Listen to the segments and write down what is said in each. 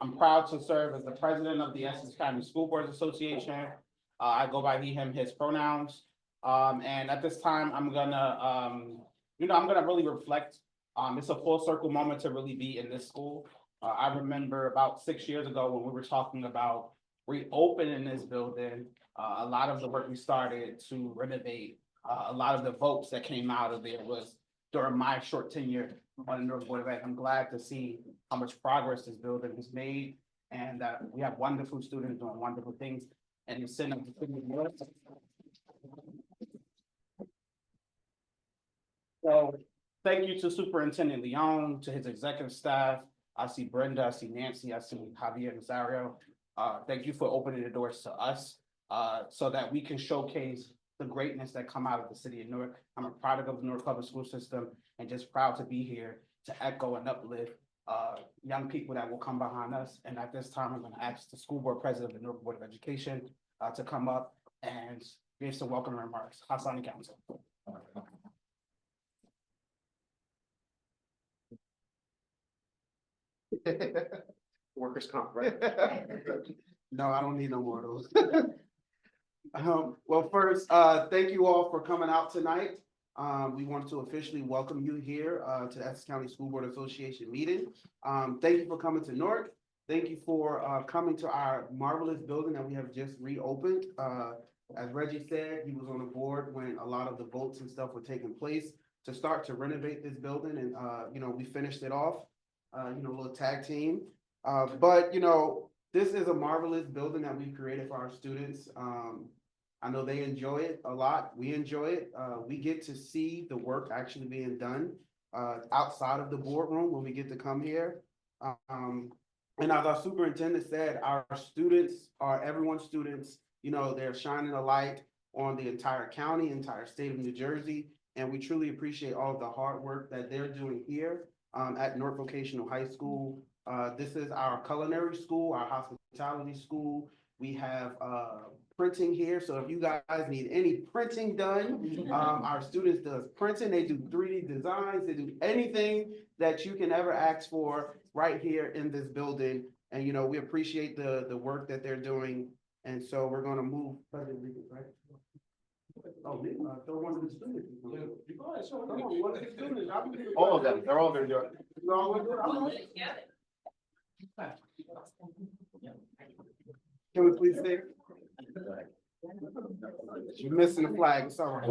I'm proud to serve as the president of the Essex County School Boards Association. I go by he, him, his pronouns. And at this time, I'm gonna, I'm gonna really reflect. It's a full circle moment to really be in this school. I remember about 6 years ago when we were talking about reopening this building, a lot of the work we started to renovate, a lot of the votes that came out of there was during my short tenure on the North Board of Ed. I'm glad to see how much progress this building has made and that we have wonderful students doing wonderful things and the center of the city of North. So thank you to Superintendent Leon, to his executive staff. I see Brenda, I see Nancy, I see Javier Nazario. Thank you for opening the doors to us so that we can showcase the greatness that come out of the city of Newark. I'm a product of the Newark Public School System and just proud to be here to echo and uplift young people that will come behind us. And at this time, I'm going to ask the school board president of the Newark Board of Education to come up and give some welcome remarks. Hassan Council. Workers' comp, right? No, I don't need no more of those. Well, first, thank you all for coming out tonight. We want to officially welcome you here to the Essex County School Board Association meeting. Thank you for coming to Newark. Thank you for coming to our marvelous building that we have just reopened. As Reggie said, he was on the board when a lot of the votes and stuff were taking place to start to renovate this building, and we finished it off. A little tag team. But this is a marvelous building that we created for our students. I know they enjoy it a lot. We enjoy it. We get to see the work actually being done outside of the boardroom when we get to come here. And as our superintendent said, our students are everyone's students. They're shining a light on the entire county, entire state of New Jersey. And we truly appreciate all of the hard work that they're doing here at North Vocational High School. This is our culinary school, our hospitality school. We have printing here. So if you guys need any printing done, our students does printing. They do 3D designs. They do anything that you can ever ask for right here in this building. And, we appreciate the work that they're doing. And so we're going to move. Right? Oh, throw one of the students. Come on, one of the students. All of them, they're all gonna do it. Can we please stay? You're missing the flag, it's all right.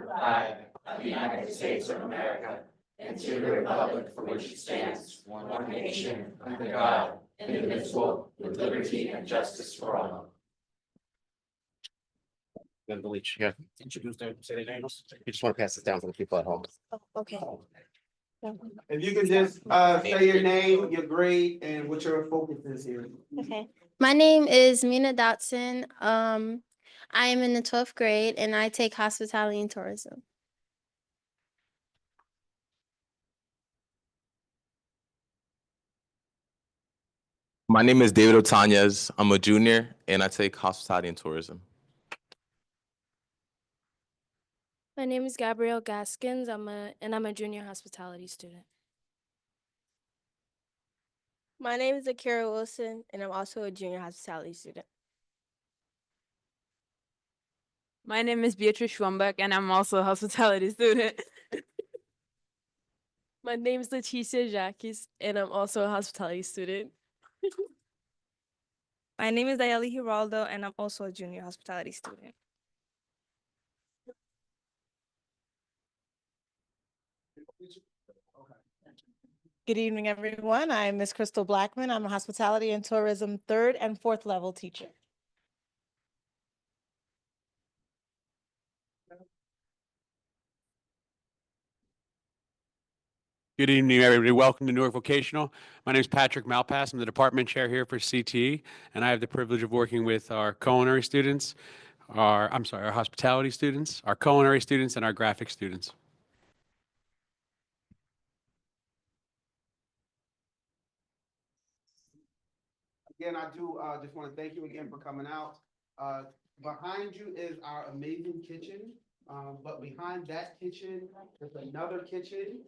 Flag of the United States of America, and to the republic for which it stands, one nation, under God, indivisible, with liberty and justice for all. Then the leech, yeah. Introduce them, say their names. You just want to pass this down to the people at home. Oh, okay. If you could just say your name, your grade, and what your focus is here. Okay. My name is Mina Dotson. I am in the 12th grade and I take hospitality and tourism. My name is David Otanez. I'm a junior and I take hospitality and tourism. My name is Gabrielle Gaskins. I'm a junior hospitality student. My name is Akira Wilson, and I'm also a junior hospitality student. My name is Beatrice Schwambeck, and I'm also a hospitality student. My name is Leticia Jacques, and I'm also a hospitality student. My name is Dayali Giraldo, and I'm also a junior hospitality student. Good evening, everyone. I'm Miss Crystal Blackman. I'm a hospitality and tourism 3rd and 4th level teacher. Good evening, everybody. Welcome to Newark Vocational. My name is Patrick Malpass. I'm the department chair here for CTE, and I have the privilege of working with our culinary students, our hospitality students, our culinary students, and our graphic students. Again, I do just want to thank you again for coming out. Behind you is our amazing kitchen. But behind that kitchen, there's another kitchen.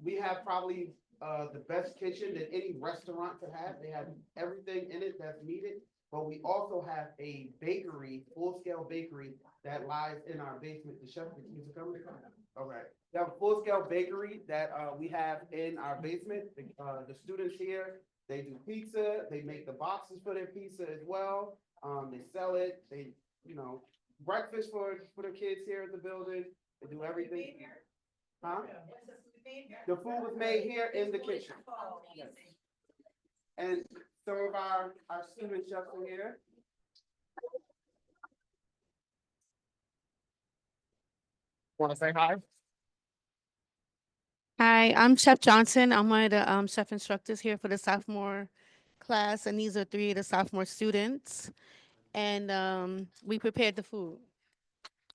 We have probably the best kitchen that any restaurant could have. They have everything in it that's needed. But we also have a bakery, full-scale bakery that lies in our basement. The chef, is it coming? Okay. We have a full-scale bakery that we have in our basement. The students here, they do pizza. They make the boxes for their pizza as well. They sell it. They, breakfast for the kids here at the building. They do everything. Huh? The food was made here in the kitchen. Yes. And some of our student chefs are here. Want to say hi? Hi, I'm Chef Johnson. I'm one of the chef instructors here for the sophomore class, and these are 3 of the sophomore students. And we prepared the food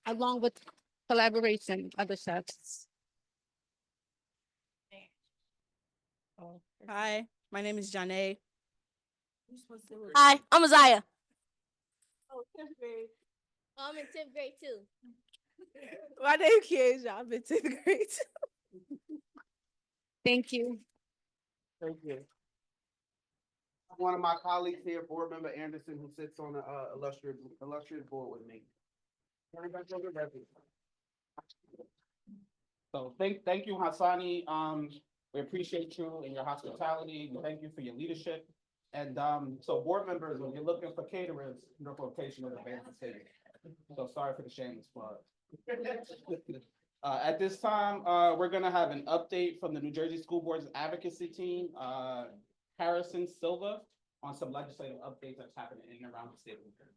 along with collaboration of other chefs. Hi, my name is Janae. Hi, I'm Isaiah. Oh, 10th grade. I'm in 10th grade too. My name is Kiesha. I'm in 10th grade too. Thank you. Thank you. One of my colleagues here, Board Member Anderson, who sits on the illustrious board with me. So thank you, Hassani. We appreciate you and your hospitality. And thank you for your leadership. And so board members, when you're looking for caterers, Norfolk location is available. So sorry for the shameless plug. At this time, we're gonna have an update from the New Jersey School Board's advocacy team, Harrison Silva, on some legislative updates that's happening in and around the state of New Jersey.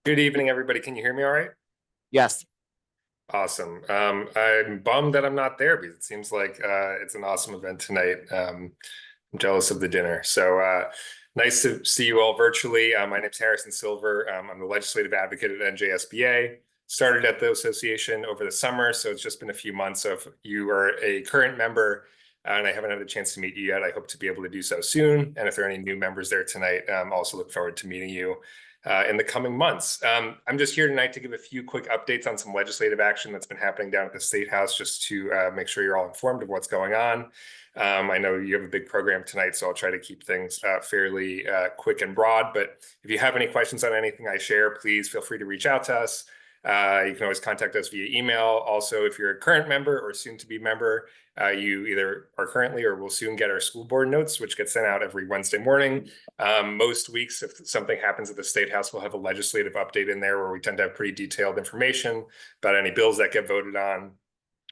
Good evening, everybody. Can you hear me all right? Yes. Awesome. I'm bummed that I'm not there because it seems like it's an awesome event tonight. I'm jealous of the dinner. So nice to see you all virtually. My name is Harrison Silver. I'm the legislative advocate at NJSBA. Started at the association over the summer, so it's just been a few months. So if you are a current member and I haven't had a chance to meet you yet, I hope to be able to do so soon. And if there are any new members there tonight, also look forward to meeting you in the coming months. I'm just here tonight to give a few quick updates on some legislative action that's been happening down at the State House, just to make sure you're all informed of what's going on. I know you have a big program tonight, so I'll try to keep things fairly quick and broad. But if you have any questions on anything I share, please feel free to reach out to us. You can always contact us via email. Also, if you're a current member or soon to be member, you either are currently or will soon get our school board notes, which get sent out every Wednesday morning. Most weeks, if something happens at the State House, we'll have a legislative update in there where we tend to have pretty detailed information about any bills that get voted on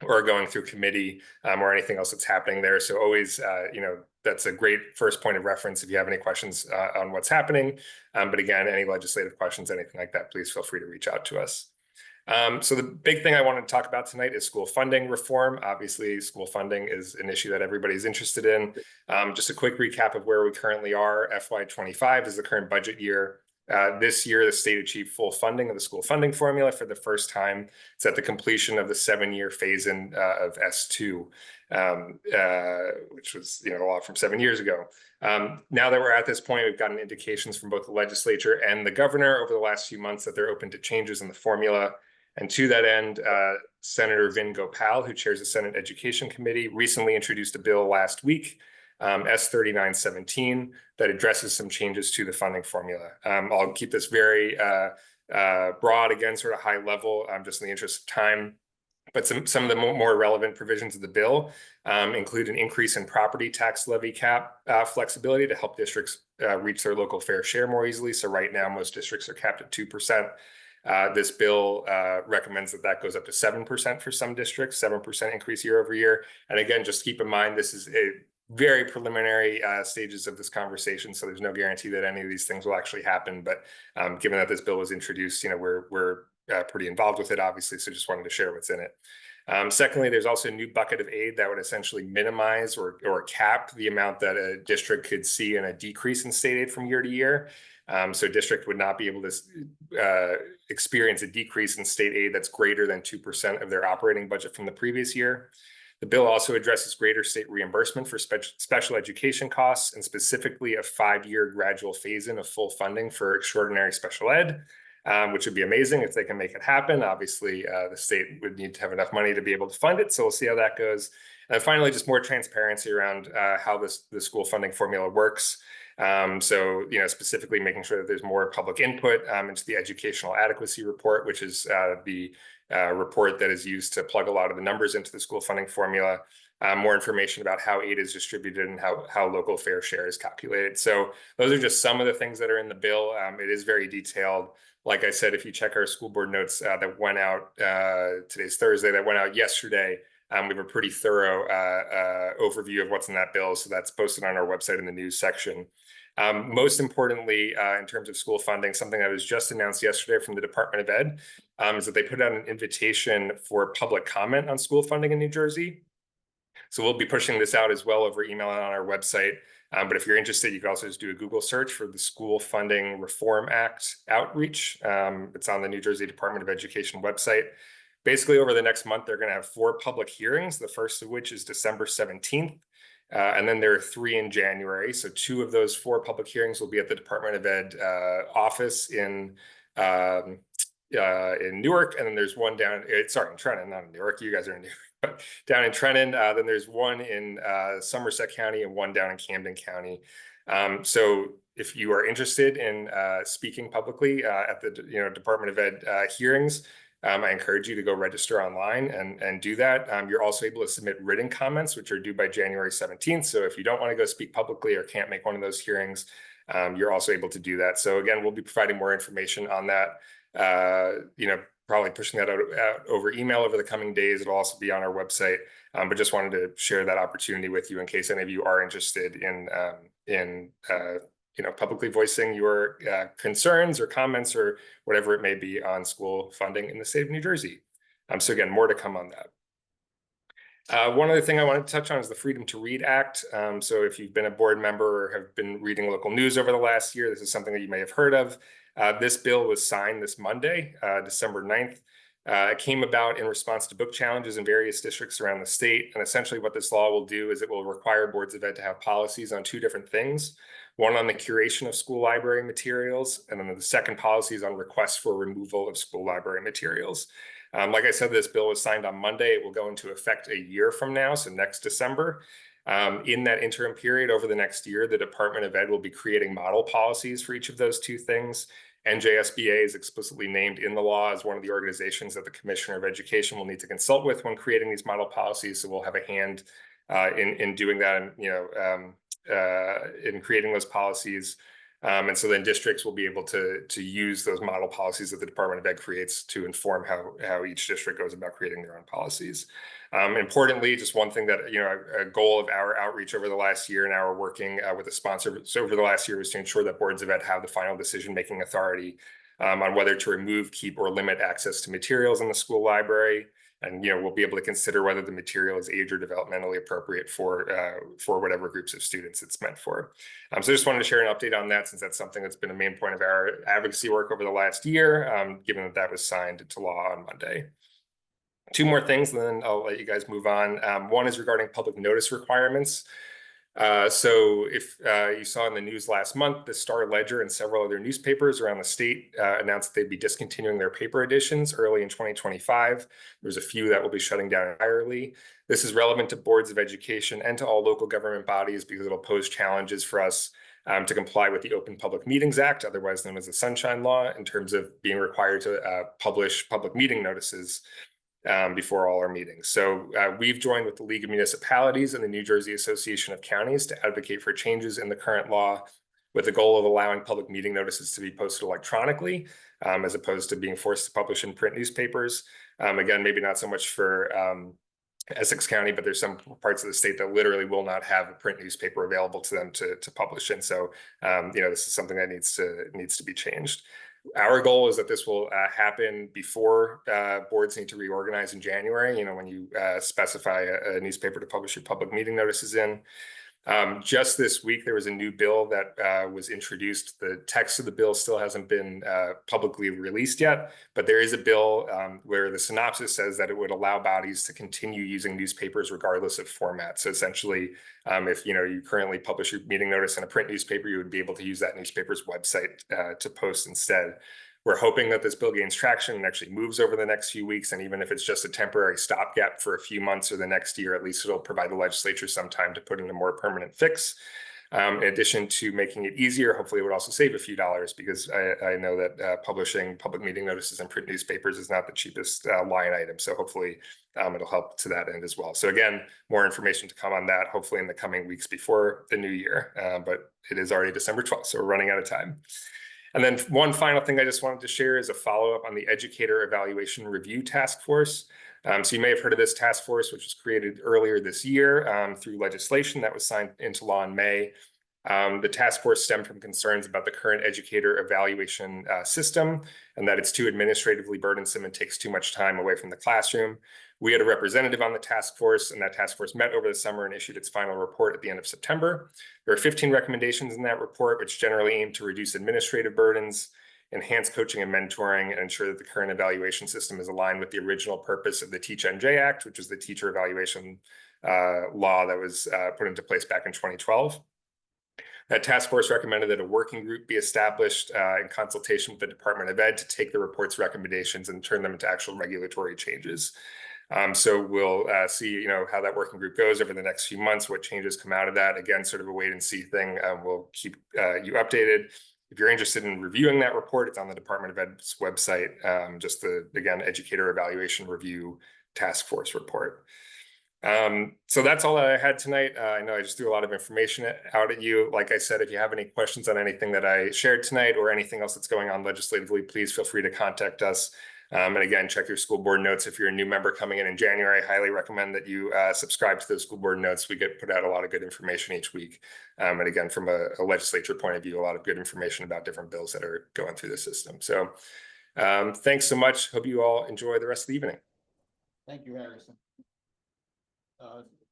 or going through committee, or anything else that's happening there. So always, that's a great first point of reference if you have any questions on what's happening. But again, any legislative questions, anything like that, please feel free to reach out to us. So the big thing I wanted to talk about tonight is school funding reform. Obviously, school funding is an issue that everybody's interested in. Just a quick recap of where we currently are. FY25 is the current budget year. This year, the state achieved full funding of the school funding formula for the first time. It's at the completion of the 7-year phase-in of S2, which was a lot from 7 years ago. Now that we're at this point, we've gotten indications from both the legislature and the governor over the last few months that they're open to changes in the formula. And to that end, Senator Vin Gopal, who chairs the Senate Education Committee, recently introduced a bill last week, S3917, that addresses some changes to the funding formula. I'll keep this very broad, again, sort of high level, just in the interest of time. But some of the more relevant provisions of the bill include an increase in property tax levy cap flexibility to help districts reach their local fair share more easily. So right now, most districts are capped at 2%. This bill recommends that goes up to 7% for some districts, 7% increase year over year. And again, just keep in mind, this is a very preliminary stages of this conversation, so there's no guarantee that any of these things will actually happen. But given that this bill was introduced, we're pretty involved with it, obviously, so just wanted to share what's in it. Secondly, there's also a new bucket of aid that would essentially minimize or cap the amount that a district could see in a decrease in state aid from year to year. So a district would not be able to experience a decrease in state aid that's greater than 2% of their operating budget from the previous year. The bill also addresses greater state reimbursement for special education costs, and specifically a 5-year gradual phase-in of full funding for extraordinary special ed. which would be amazing if they can make it happen. Obviously, the state would need to have enough money to be able to fund it, so we'll see how that goes. And finally, just more transparency around how the school funding formula works. So, specifically making sure that there's more public input into the educational adequacy report, which is the report that is used to plug a lot of the numbers into the school funding formula. More information about how aid is distributed and how local fair share is calculated. So those are just some of the things that are in the bill. It is very detailed. Like I said, if you check our school board notes that went out, today's Thursday, that went out yesterday, we have a pretty thorough overview of what's in that bill. So that's posted on our website in the news section. Most importantly, in terms of school funding, something that was just announced yesterday from the Department of Ed is that they put out an invitation for public comment on school funding in New Jersey. So we'll be pushing this out as well over email and on our website. But if you're interested, you can also just do a Google search for the School Funding Reform Act outreach. It's on the New Jersey Department of Education website. Basically, over the next month, they're going to have 4 public hearings, the first of which is December 17th. And then there are 3 in January. So 2 of those 4 public hearings will be at the Department of Ed office in Newark. And then there's one down, in Trenton, not in Newark. You guys are in Newark, but down in Trenton. Then there's one in Somerset County and one down in Camden County. So if you are interested in speaking publicly at the Department of Ed hearings, I encourage you to go register online and do that. You're also able to submit written comments, which are due by January 17th. So if you don't want to go speak publicly or can't make one of those hearings, you're also able to do that. So again, we'll be providing more information on that, probably pushing that out over email over the coming days. It'll also be on our website, but just wanted to share that opportunity with you in case any of you are interested in publicly voicing your concerns or comments or whatever it may be on school funding in the state of New Jersey. So again, more to come on that. One other thing I wanted to touch on is the Freedom to Read Act. So if you've been a board member or have been reading local news over the last year, this is something that you may have heard of. This bill was signed this Monday, December 9th. It came about in response to book challenges in various districts around the state. And essentially what this law will do is it will require boards of ed to have policies on 2 different things. One on the curation of school library materials, and then the second policy is on requests for removal of school library materials. Like I said, this bill was signed on Monday. It will go into effect a year from now, so next December. In that interim period over the next year, the Department of Ed will be creating model policies for each of those 2 things. NJSBA is explicitly named in the law as one of the organizations that the Commissioner of Education will need to consult with when creating these model policies. So we'll have a hand in doing that, and in creating those policies. And so then districts will be able to use those model policies that the Department of Ed creates to inform how each district goes about creating their own policies. Importantly, just one thing that, a goal of our outreach over the last year and our working with the sponsor over the last year was to ensure that boards of ed have the final decision-making authority on whether to remove, keep, or limit access to materials in the school library. And we'll be able to consider whether the material is age or developmentally appropriate for whatever groups of students it's meant for. So just wanted to share an update on that, since that's something that's been a main point of our advocacy work over the last year, given that was signed into law on Monday. 2 more things, and then I'll let you guys move on. One is regarding public notice requirements. So if you saw in the news last month, the Star Ledger and several other newspapers around the state announced they'd be discontinuing their paper editions early in 2025. There's a few that will be shutting down entirely. This is relevant to boards of education and to all local government bodies because it'll pose challenges for us to comply with the Open Public Meetings Act, otherwise known as the Sunshine Law, in terms of being required to publish public meeting notices before all our meetings. So we've joined with the League of Municipalities and the New Jersey Association of Counties to advocate for changes in the current law with the goal of allowing public meeting notices to be posted electronically as opposed to being forced to publish in print newspapers. Again, maybe not so much for Essex County, but there's some parts of the state that literally will not have a print newspaper available to them to publish in. So, this is something that needs to be changed. Our goal is that this will happen before boards need to reorganize in January, when you specify a newspaper to publish your public meeting notices in. Just this week, there was a new bill that was introduced. The text of the bill still hasn't been publicly released yet, but there is a bill where the synopsis says that it would allow bodies to continue using newspapers regardless of format. So essentially, if you currently publish your meeting notice in a print newspaper, you would be able to use that newspaper's website to post instead. We're hoping that this bill gains traction and actually moves over the next few weeks. And even if it's just a temporary stopgap for a few months or the next year, at least it'll provide the legislature some time to put in a more permanent fix. In addition to making it easier, hopefully it would also save a few dollars, because I know that publishing public meeting notices in print newspapers is not the cheapest line item. So hopefully it'll help to that end as well. So again, more information to come on that, hopefully in the coming weeks before the new year. But it is already December 12th, so we're running out of time. And then one final thing I just wanted to share is a follow-up on the Educator Evaluation Review Task Force. So you may have heard of this task force, which was created earlier this year through legislation that was signed into law in May. The task force stemmed from concerns about the current educator evaluation system, and that it's too administratively burdensome and takes too much time away from the classroom. We had a representative on the task force, and that task force met over the summer and issued its final report at the end of September. There are 15 recommendations in that report, which generally aim to reduce administrative burdens, enhance coaching and mentoring, and ensure that the current evaluation system is aligned with the original purpose of the Teach-NJ Act, which was the teacher evaluation law that was put into place back in 2012. That task force recommended that a working group be established in consultation with the Department of Ed to take the report's recommendations and turn them into actual regulatory changes. So we'll see, how that working group goes over the next few months, what changes come out of that. Again, sort of a wait and see thing. We'll keep you updated. If you're interested in reviewing that report, it's on the Department of Ed's website, just the, again, Educator Evaluation Review Task Force report. So that's all that I had tonight. I know I just threw a lot of information out at you. Like I said, if you have any questions on anything that I shared tonight or anything else that's going on legislatively, please feel free to contact us. And again, check your school board notes. If you're a new member coming in January, I highly recommend that you subscribe to those school board notes. We get put out a lot of good information each week. And again, from a legislature point of view, a lot of good information about different bills that are going through the system. So thanks so much. Hope you all enjoy the rest of the evening. Thank you, Harrison.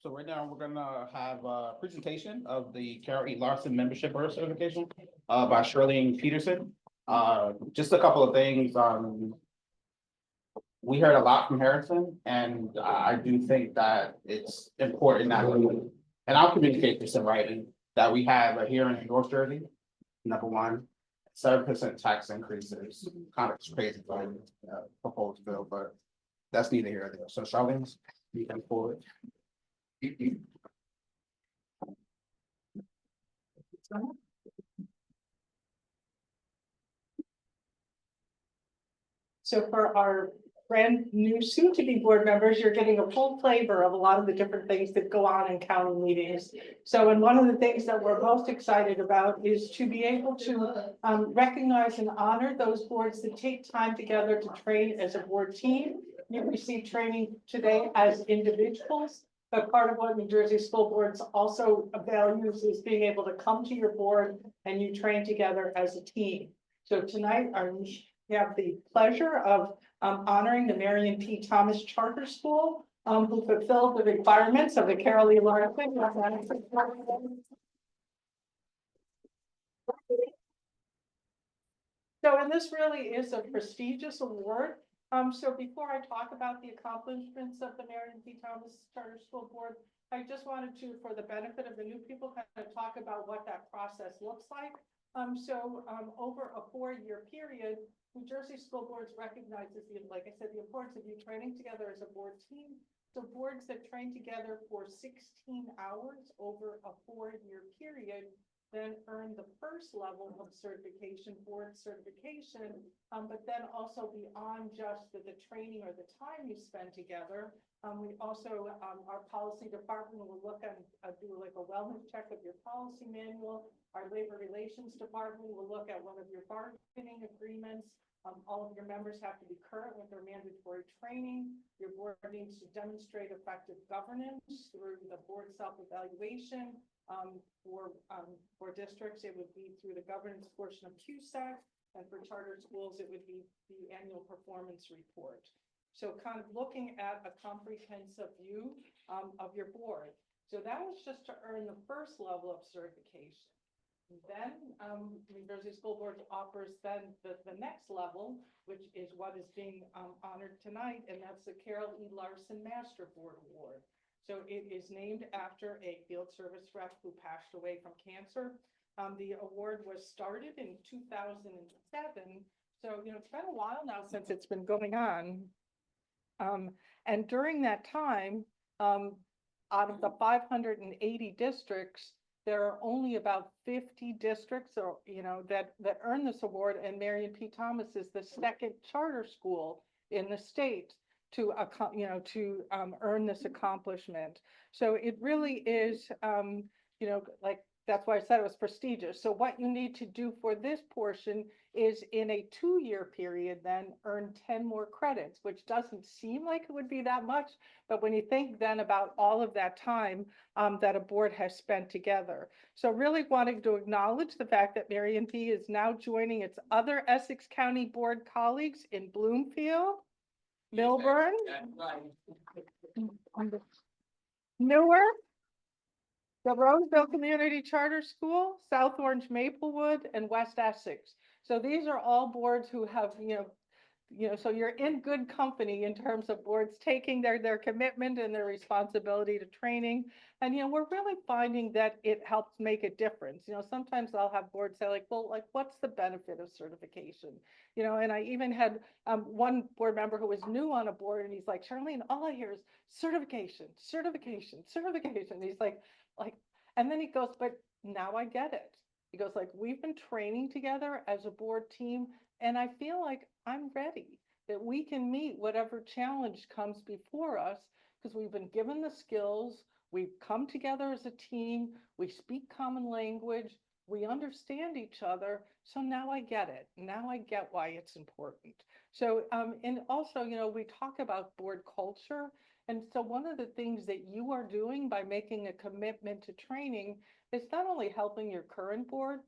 So right now we're gonna have a presentation of the Carol E. Larson Membership Board Certification by Shirley Peterson. Just a couple of things. We heard a lot from Harrison, and I do think that it's important that we, and I'll communicate this in writing, that we have a hearing in North Jersey. Number one, 7% tax increases, kind of crazy by proposed bill, but that's neither here nor there. So Charlene, you can forward. So for our brand new soon-to-be board members, you're getting a full flavor of a lot of the different things that go on in county meetings. So, and one of the things that we're most excited about is to be able to recognize and honor those boards that take time together to train as a board team. You receive training today as individuals, but part of what New Jersey School Boards also values is being able to come to your board and you train together as a team. So tonight, we have the pleasure of honoring the Marion P. Thomas Charter School, who fulfilled the requirements of the Carol E. Larson. So, and this really is a prestigious award. So before I talk about the accomplishments of the Marion P. Thomas Charter School Board, I just wanted to, for the benefit of the new people, kind of talk about what that process looks like. Over a 4-year period, New Jersey School Boards recognizes, like I said, the importance of you training together as a board team. So boards that train together for 16 hours over a 4-year period then earn the first level of certification, board certification, but then also beyond just the training or the time you spend together. We also, our policy department will look and do like a wellness check of your policy manual. Our labor relations department will look at one of your bargaining agreements. All of your members have to be current with their mandatory training. Your board needs to demonstrate effective governance through the board self-evaluation. For districts, it would be through the governance portion of QSAC, and for charter schools, it would be the annual performance report. So kind of looking at a comprehensive view of your board. So that was just to earn the first level of certification. Then New Jersey School Board offers then the next level, which is what is being honored tonight, and that's the Carol E. Larson Master Board Award. So it is named after a field service rep who passed away from cancer. The award was started in 2007 So, it's been a while now since it's been going on. And during that time, out of the 580 districts, there are only about 50 districts or, that earn this award. And Marion P. Thomas is the second charter school in the state to, earn this accomplishment. So it really is, like, that's why I said it was prestigious. So what you need to do for this portion is in a 2-year period, then earn 10 more credits, which doesn't seem like it would be that much. But when you think then about all of that time that a board has spent together. So really wanting to acknowledge the fact that Marion P is now joining its other Essex County board colleagues in Bloomfield, Milburn, Newark, the Roseville Community Charter School, South Orange Maplewood, and West Essex. So these are all boards who have, so you're in good company in terms of boards taking their commitment and their responsibility to training. And, we're really finding that it helps make a difference. Sometimes I'll have boards say like, well, like, what's the benefit of certification? And I even had one board member who was new on a board and he's like, Charlene, all I hear is certification, certification, certification. He's like, and then he goes, but now I get it. He goes like, we've been training together as a board team and I feel like I'm ready, that we can meet whatever challenge comes before us because we've been given the skills, we've come together as a team, we speak common language, we understand each other. So now I get it. Now I get why it's important. So, and also, we talk about board culture. And so one of the things that you are doing by making a commitment to training is not only helping your current board,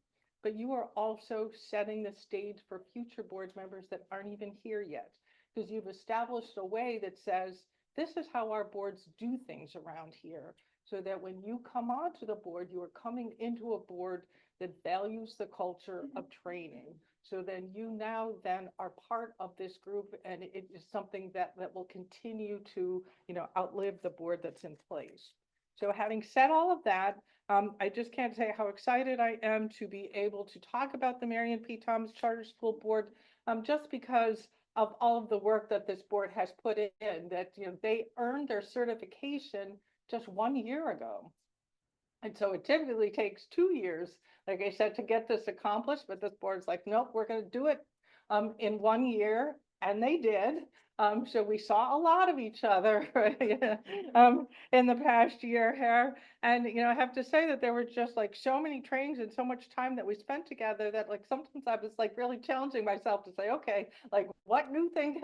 but you are also setting the stage for future board members that aren't even here yet, because you've established a way that says, this is how our boards do things around here, so that when you come onto the board, you are coming into a board that values the culture of training. So then you now then are part of this group, and it is something that will continue to, outlive the board that's in place. So having said all of that, I just can't say how excited I am to be able to talk about the Marion P. Thomas Charter School Board, just because of all of the work that this board has put in, that, they earned their certification just 1 year ago. And so it typically takes 2 years, like I said, to get this accomplished, but this board's like, nope, we're going to do it in 1 year. And they did. So we saw a lot of each other in the past year here. And, I have to say that there were just like so many trainings and so much time that we spent together that like sometimes I was like really challenging myself to say, okay, like what new thing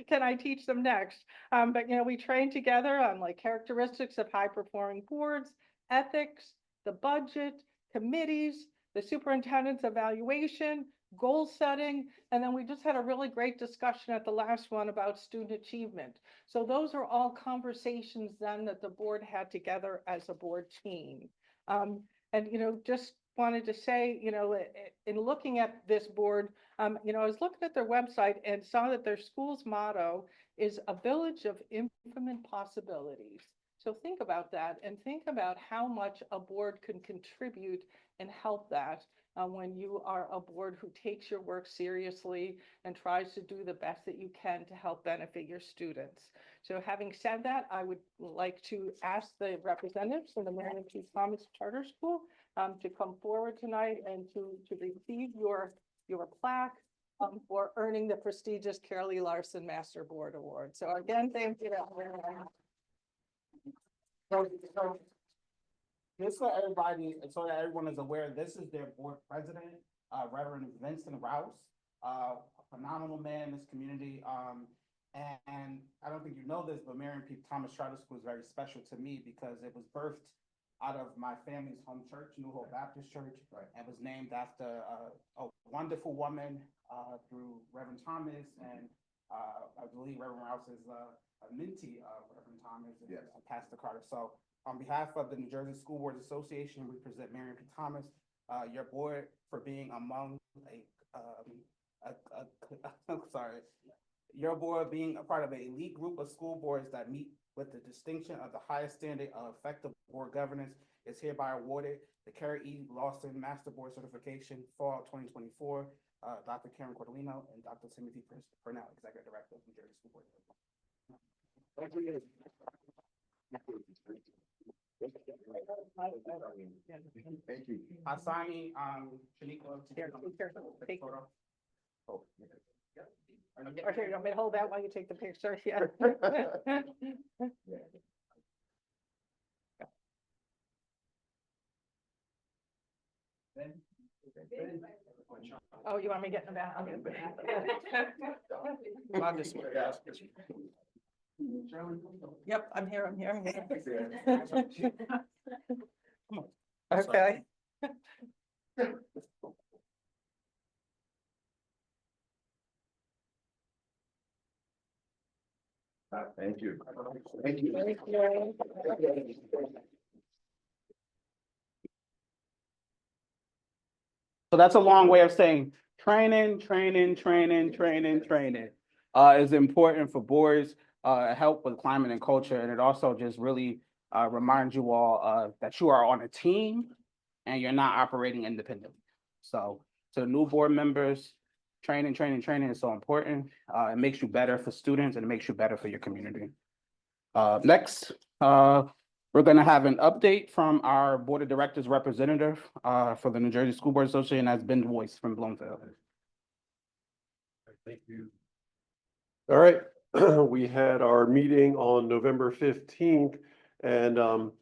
can I teach them next? But, we trained together on like characteristics of high performing boards, ethics, the budget, committees, the superintendent's evaluation, goal setting, and then we just had a really great discussion at the last one about student achievement. So those are all conversations then that the board had together as a board team. And, just wanted to say, in looking at this board, I was looking at their website and saw that their school's motto is a village of infinite possibilities. So think about that and think about how much a board can contribute and help that when you are a board who takes your work seriously and tries to do the best that you can to help benefit your students. So having said that, I would like to ask the representatives from the Marion P. Thomas Charter School to come forward tonight and to receive your plaque for earning the prestigious Carolee Larson Master Board Award. So again, thank you. So just so everybody, so that everyone is aware, this is their board president, Reverend Vincent Rouse, a phenomenal man in this community. And I don't think you know this, but Marion P. Thomas Charter School is very special to me because it was birthed out of my family's home church, New Hope Baptist Church, and was named after a wonderful woman through Reverend Thomas, and I believe Reverend Rouse is a mentee of Reverend Thomas and Pastor Carter. So on behalf of the New Jersey School Board Association, we present Marion P. Thomas, your board, for being among your board being a part of an elite group of school boards that meet with the distinction of the highest standard of effective board governance is hereby awarded the Carolee E. Lawson Master Board Certification Fall 2024 Dr. Karen Cordolino, and Dr. Timothy Purnell, Executive Director of New Jersey School Board. Thank you. Asani, Shaniqua. Take- Photo. Oh, Okay, you want me to hold that while you take the picture? Yeah. Oh, you want me to get in the back? I'll get in the back. I'll just- Yep, I'm here, I'm here. Okay. Thank you. Thank you. So that's a long way of saying training is important for boards, help with climate and culture, and it also just really reminds you all that you are on a team and you're not operating independently. So to the new board members, training is so important. It makes you better for students and it makes you better for your community. Next, we're gonna have an update from our Board of Directors representative for the New Jersey School Board Association, that's Ben Boyce from Bloomfield. Thank you. All right, we had our meeting on November 15th and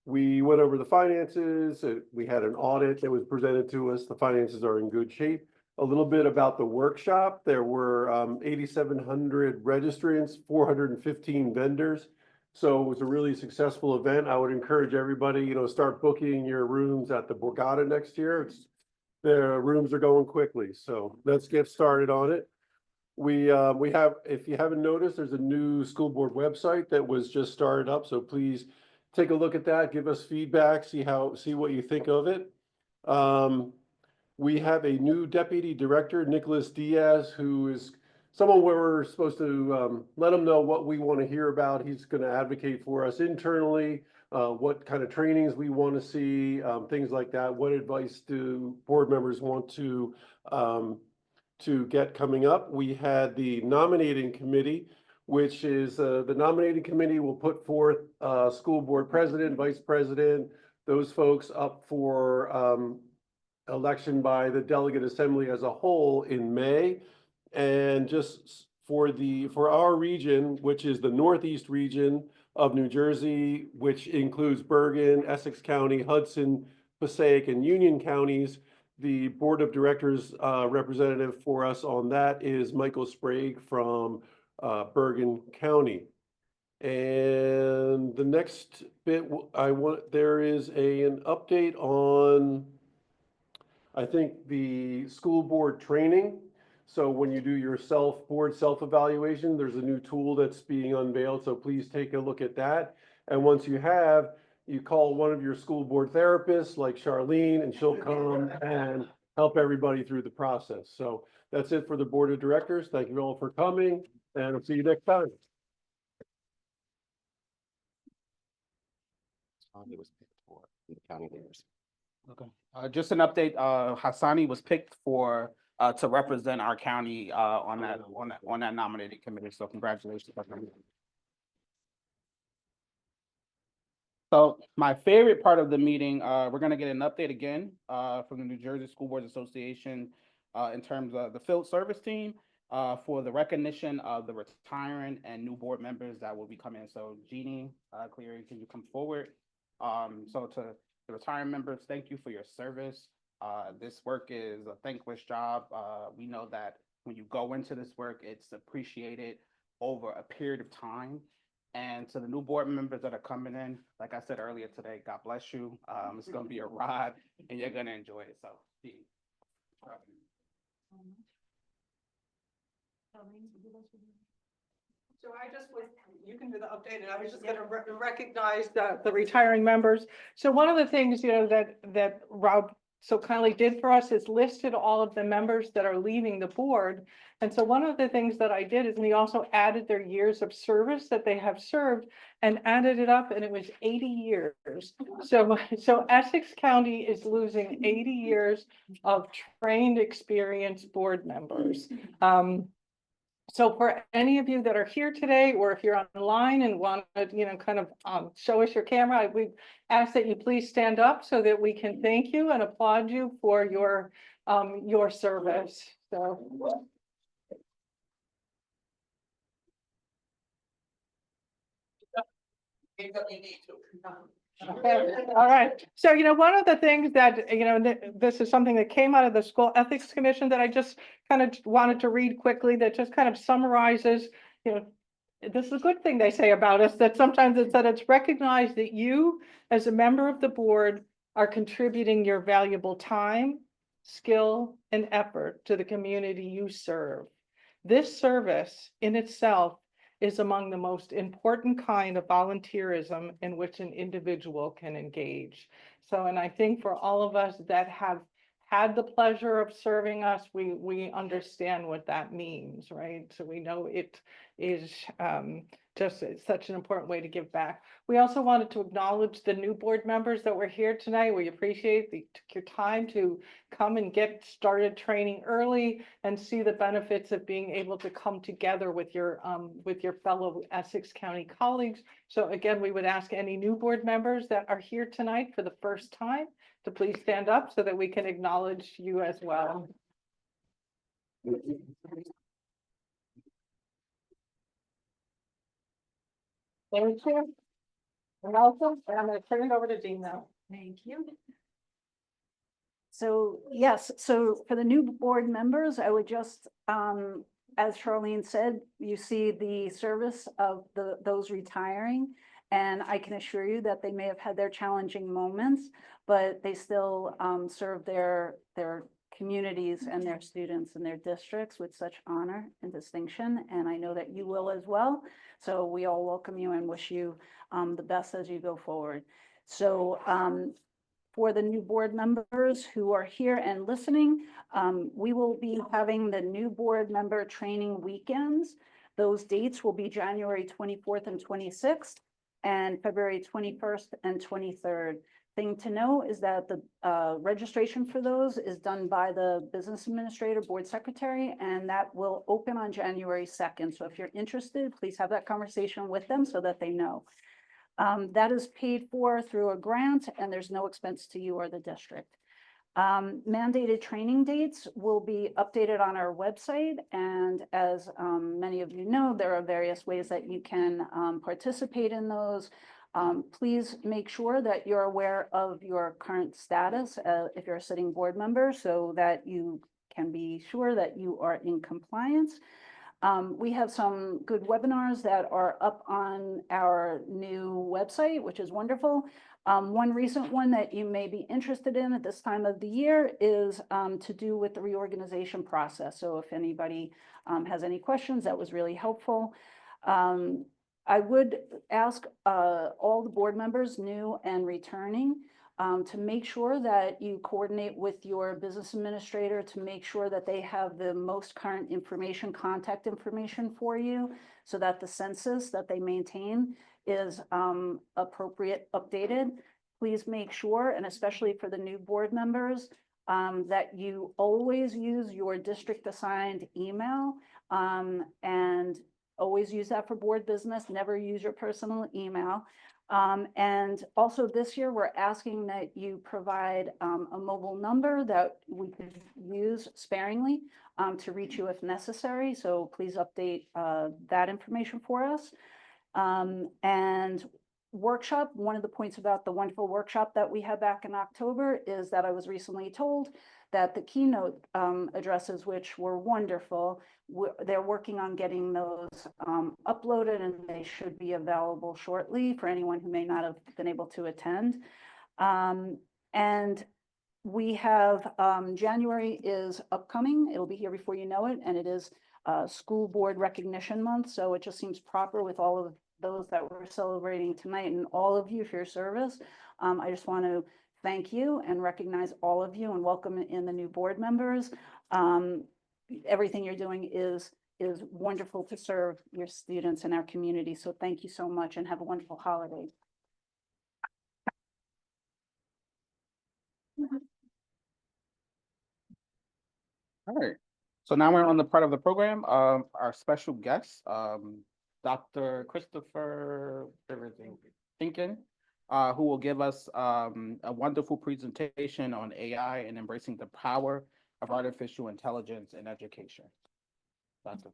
we went over the finances. We had an audit that was presented to us. The finances are in good shape. A little bit about the workshop. There were 8,700 registrants, 415 vendors. So it was a really successful event. I would encourage everybody, start booking your rooms at the Borgata next year. The rooms are going quickly, so let's get started on it. We have, if you haven't noticed, there's a new school board website that was just started up, so please take a look at that, give us feedback, see what you think of it. We have a new deputy director, Nicholas Diaz, who is someone where we're supposed to let him know what we want to hear about. He's going to advocate for us internally, what kind of trainings we want to see, things like that. What advice do board members want to get coming up? We had the nominating committee, which is the nominating committee will put forth school board president, vice president, those folks up for election by the delegate assembly as a whole in May. And just for our region, which is the Northeast region of New Jersey, which includes Bergen, Essex County, Hudson, Passaic, and Union counties, the board of directors representative for us on that is Michael Sprague from Bergen County. And the next bit there is an update on, I think, the school board training. So when you do your board self-evaluation, there's a new tool that's being unveiled. So please take a look at that. And once you have, you call one of your school board therapists like Charlene, and she'll come and help everybody through the process. So that's it for the board of directors. Thank you all for coming, and I'll see you next time. It was picked for the county leaders. Okay. Just an update, Hassani was picked to represent our county on that nominated committee, so congratulations. So my favorite part of the meeting, we're gonna get an update again from the New Jersey School Boards Association in terms of the field service team for the recognition of the retiring and new board members that will be coming. So Jeannie Cleary, can you come forward? So to the retiring members, thank you for your service. This work is a thankless job. We know that when you go into this work, it's appreciated over a period of time. And to the new board members that are coming in, like I said earlier today, God bless you. It's going to be a ride and you're going to enjoy it. So, So you can do the update, and I was just gonna recognize the retiring members. So one of the things, that Rob so kindly did for us is listed all of the members that are leaving the board. And so one of the things that I did is we also added their years of service that they have served and added it up, and it was 80 years. So Essex County is losing 80 years of trained, experienced board members. So for any of you that are here today, or if you're online and want to, kind of show us your camera, we ask that you please stand up so that we can thank you and applaud you for your service. So. Okay. All right. So, one of the things that, this is something that came out of the School Ethics Commission that I just kind of wanted to read quickly, that just kind of summarizes, this is a good thing they say about us, that sometimes it's that it's recognized that you, as a member of the board, are contributing your valuable time, skill, and effort to the community you serve. This service in itself is among the most important kind of volunteerism in which an individual can engage. So, and I think for all of us that have had the pleasure of serving us, we understand what that means, right? So we know it is just such an important way to give back. We also wanted to acknowledge the new board members that were here tonight. We appreciate that you took your time to come and get started training early and see the benefits of being able to come together with your fellow Essex County colleagues. So again, we would ask any new board members that are here tonight for the first time to please stand up so that we can acknowledge you as well. Thank you. And welcome. And I'm going to turn it over to Dean now. Thank you. So yes, so for the new board members, I would just, as Charlene said, you see the service of those retiring. And I can assure you that they may have had their challenging moments, but they still serve their communities and their students and their districts with such honor and distinction. And I know that you will as well. So we all welcome you and wish you the best as you go forward. So for the new board members who are here and listening, we will be having the new board member training weekends. Those dates will be January 24th and 26th and February 21st and 23rd. Thing to know is that the registration for those is done by the business administrator, board secretary, and that will open on January 2nd. So if you're interested, please have that conversation with them so that they know. That is paid for through a grant and there's no expense to you or the district. Mandated training dates will be updated on our website. And as many of you know, there are various ways that you can participate in those. Please make sure that you're aware of your current status if you're a sitting board member so that you can be sure that you are in compliance. We have some good webinars that are up on our new website, which is wonderful. One recent one that you may be interested in at this time of the year is to do with the reorganization process. So if anybody has any questions, that was really helpful. I would ask all the board members, new and returning, to make sure that you coordinate with your business administrator to make sure that they have the most current information, contact information for you, so that the census that they maintain is appropriate, updated. Please make sure, and especially for the new board members, that you always use your district assigned email and always use that for board business, never use your personal email. And also this year, we're asking that you provide a mobile number that we could use sparingly to reach you if necessary. So please update that information for us. And workshop, one of the points about the wonderful workshop that we had back in October is that I was recently told that the keynote addresses, which were wonderful, they're working on getting those uploaded and they should be available shortly for anyone who may not have been able to attend. And we have January is upcoming. It'll be here before you know it. And it is School Board Recognition Month. So it just seems proper with all of those that we're celebrating tonight and all of you for your service. I just want to thank you and recognize all of you and welcome in the new board members. Everything you're doing is wonderful to serve your students and our community. So thank you so much and have a wonderful holiday. All right. So now we're on the part of the program, our special guest, Dr. Christopher Tinkin, who will give us a wonderful presentation on AI and embracing the power of artificial intelligence in education. Doctor.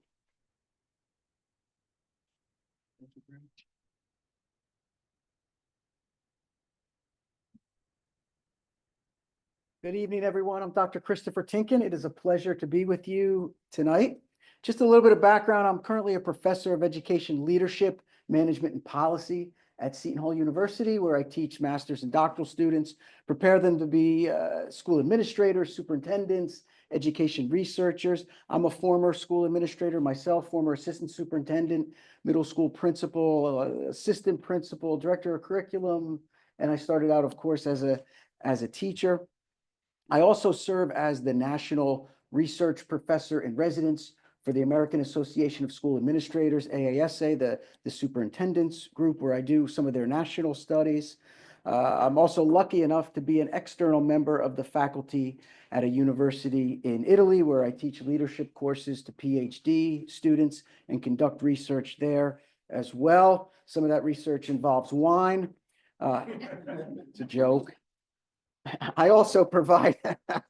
Good evening, everyone. I'm Dr. Christopher Tinkin. It is a pleasure to be with you tonight. Just a little bit of background. I'm currently a professor of education leadership, management, and policy at Seton Hall University, where I teach master's and doctoral students, prepare them to be school administrators, superintendents, education researchers. I'm a former school administrator myself, former assistant superintendent, middle school principal, assistant principal, director of curriculum, and I started out, of course, as a teacher. I also serve as the National Research Professor in Residence for the American Association of School Administrators, AASA, the superintendents group where I do some of their national studies. I'm also lucky enough to be an external member of the faculty at a university in Italy where I teach leadership courses to PhD students and conduct research there as well. Some of that research involves wine. It's a joke. I also provide, I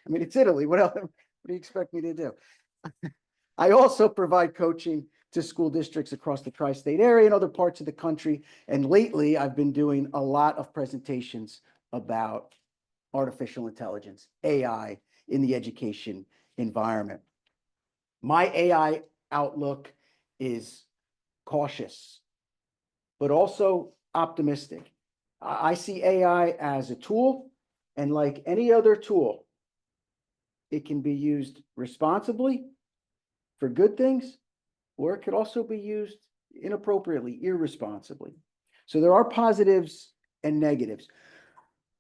mean, it's Italy. What else? What do you expect me to do? I also provide coaching to school districts across the tri-state area and other parts of the country. And lately, I've been doing a lot of presentations about artificial intelligence, AI, in the education environment. My AI outlook is cautious, but also optimistic. I see AI as a tool. And like any other tool, it can be used responsibly for good things, or it could also be used inappropriately, irresponsibly. So there are positives and negatives,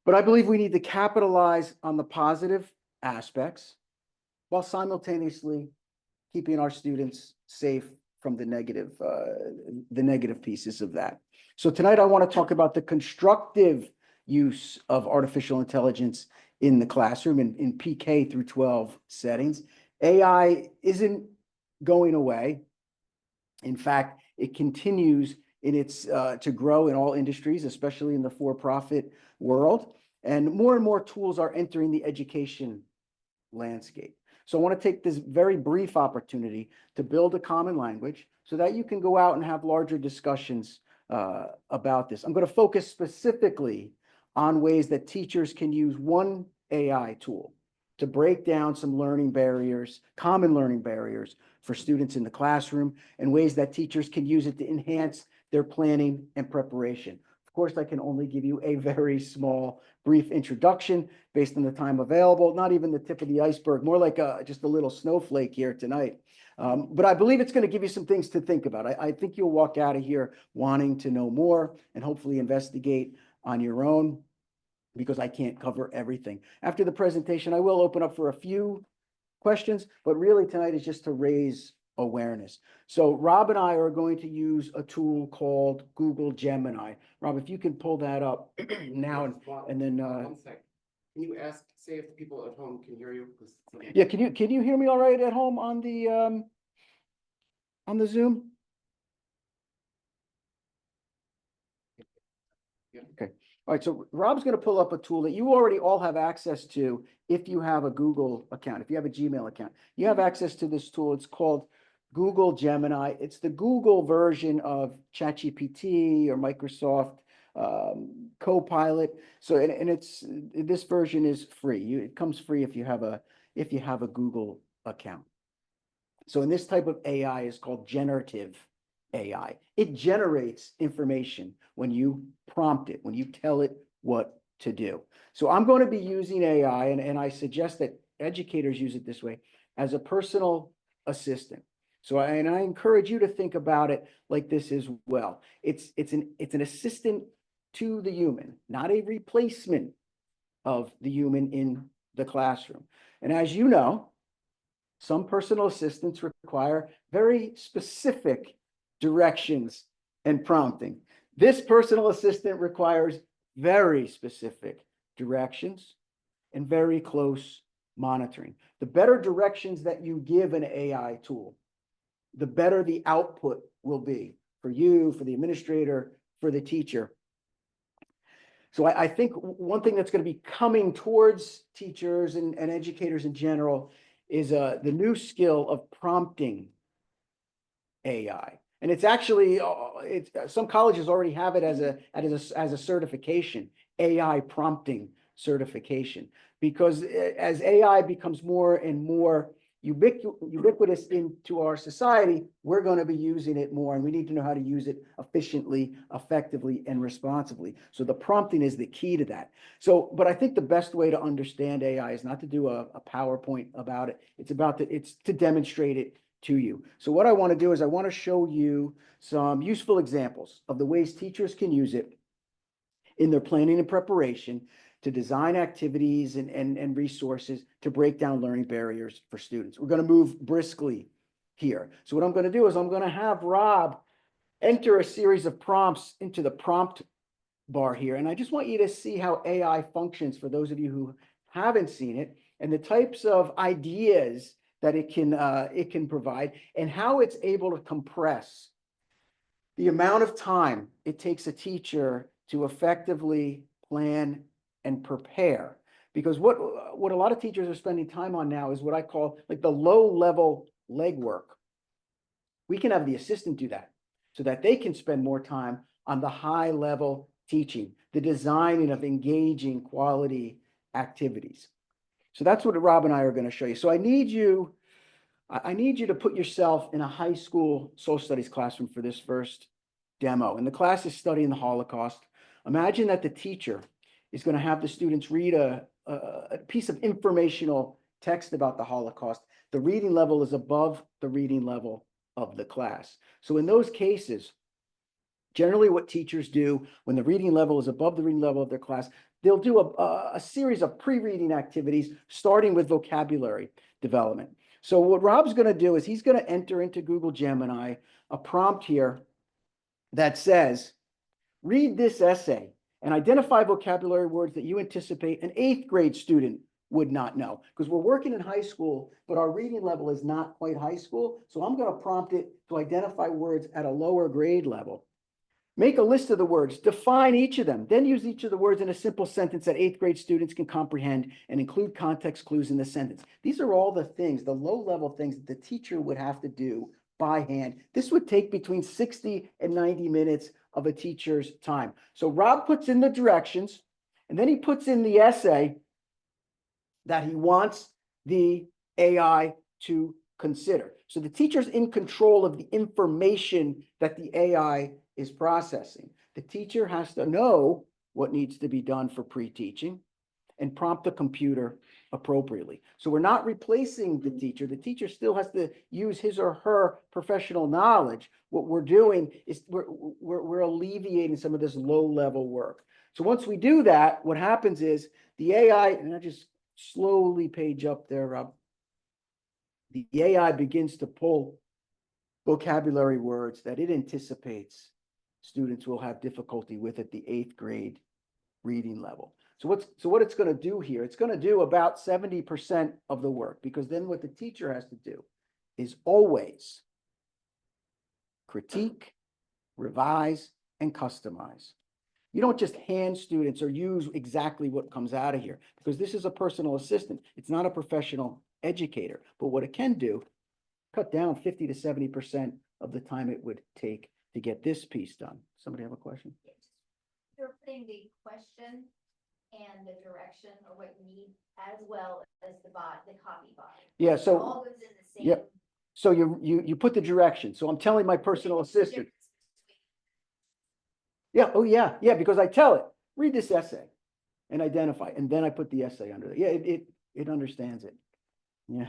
but I believe we need to capitalize on the positive aspects while simultaneously keeping our students safe from the negative pieces of that. So tonight I want to talk about the constructive use of artificial intelligence in the classroom in PK through 12 settings. AI isn't going away. In fact, it continues in its to grow in all industries, especially in the for-profit world. And more tools are entering the education landscape. So I want to take this very brief opportunity to build a common language so that you can go out and have larger discussions about this. I'm going to focus specifically on ways that teachers can use one AI tool to break down some learning barriers, common learning barriers for students in the classroom, and ways that teachers can use it to enhance their planning and preparation. Of course, I can only give you a very small, brief introduction based on the time available, not even the tip of the iceberg, more like just a little snowflake here tonight. But I believe it's going to give you some things to think about. I think you'll walk out of here wanting to know more and hopefully investigate on your own, because I can't cover everything. After the presentation, I will open up for a few questions, but really tonight is just to raise awareness. So Rob and I are going to use a tool called Google Gemini. Rob, if you can pull that up now and then One sec. Can you say if the people at home can hear you? yeah, can you hear me all right at home on the Zoom? Okay. All right. So Rob's going to pull up a tool that you already all have access to if you have a Google account, if you have a Gmail account. You have access to this tool. It's called Google Gemini. It's the Google version of ChatGPT or Microsoft Copilot. So this version is free. It comes free if you have a Google account. So in this type of AI is called generative AI. It generates information when you prompt it, when you tell it what to do. So I'm going to be using AI, and I suggest that educators use it this way, as a personal assistant. So I encourage you to think about it like this as well. It's an assistant to the human, not a replacement of the human in the classroom. And as you know, some personal assistants require very specific directions and prompting. This personal assistant requires very specific directions and very close monitoring. The better directions that you give an AI tool, the better the output will be for you, for the administrator, for the teacher. So I think one thing that's going to be coming towards teachers and educators in general is the new skill of prompting AI. And it's actually, some colleges already have it as a certification, AI prompting certification. Because as AI becomes more and more ubiquitous into our society, we're going to be using it more, and we need to know how to use it efficiently, effectively, and responsibly. So the prompting is the key to that. So, but I think the best way to understand AI is not to do a PowerPoint about it. It's to demonstrate it to you. So what I want to do is I want to show you some useful examples of the ways teachers can use it in their planning and preparation to design activities and resources to break down learning barriers for students. We're going to move briskly here. So what I'm going to do is I'm going to have Rob enter a series of prompts into the prompt bar here. And I just want you to see how AI functions for those of you who haven't seen it, and the types of ideas that it can provide, and how it's able to compress the amount of time it takes a teacher to effectively plan and prepare. Because what a lot of teachers are spending time on now is what I call like the low-level legwork. We can have the assistant do that so that they can spend more time on the high-level teaching, the designing of engaging quality activities. So that's what Rob and I are going to show you. So I need you to put yourself in a high school social studies classroom for this first demo. And the class is studying the Holocaust. Imagine that the teacher is going to have the students read a piece of informational text about the Holocaust. The reading level is above the reading level of the class. So in those cases, generally what teachers do when the reading level is above the reading level of their class, they'll do a series of pre-reading activities, starting with vocabulary development. So what Rob's going to do is he's going to enter into Google Gemini a prompt here that says, read this essay and identify vocabulary words that you anticipate an 8th grade student would not know. Because we're working in high school, but our reading level is not quite high school. So I'm going to prompt it to identify words at a lower grade level. Make a list of the words, define each of them, then use each of the words in a simple sentence that 8th grade students can comprehend, and include context clues in the sentence. These are all the things, the low-level things that the teacher would have to do by hand. This would take between 60 and 90 minutes of a teacher's time. So Rob puts in the directions, and then he puts in the essay that he wants the AI to consider. So the teacher's in control of the information that the AI is processing. The teacher has to know what needs to be done for pre-teaching and prompt the computer appropriately. So we're not replacing the teacher. The teacher still has to use his or her professional knowledge. What we're doing is we're alleviating some of this low-level work. So once we do that, what happens is the AI, and I just slowly page up there, Rob. The AI begins to pull vocabulary words that it anticipates students will have difficulty with at the 8th grade reading level. So what it's going to do here, it's going to do about 70% of the work, because then what the teacher has to do is always critique, revise, and customize. You don't just hand students or use exactly what comes out of here, because this is a personal assistant. It's not a professional educator. But what it can do, cut down 50 to 70% of the time it would take to get this piece done. Somebody have a question? You're putting the question and the direction or what you need as well as the copy body. Yeah, It so all goes in the same. yeah, so you put the direction. So I'm telling my personal assistant. Yeah, oh yeah, because I tell it, read this essay and identify, and then I put the essay under it. Yeah, it understands it. Yeah.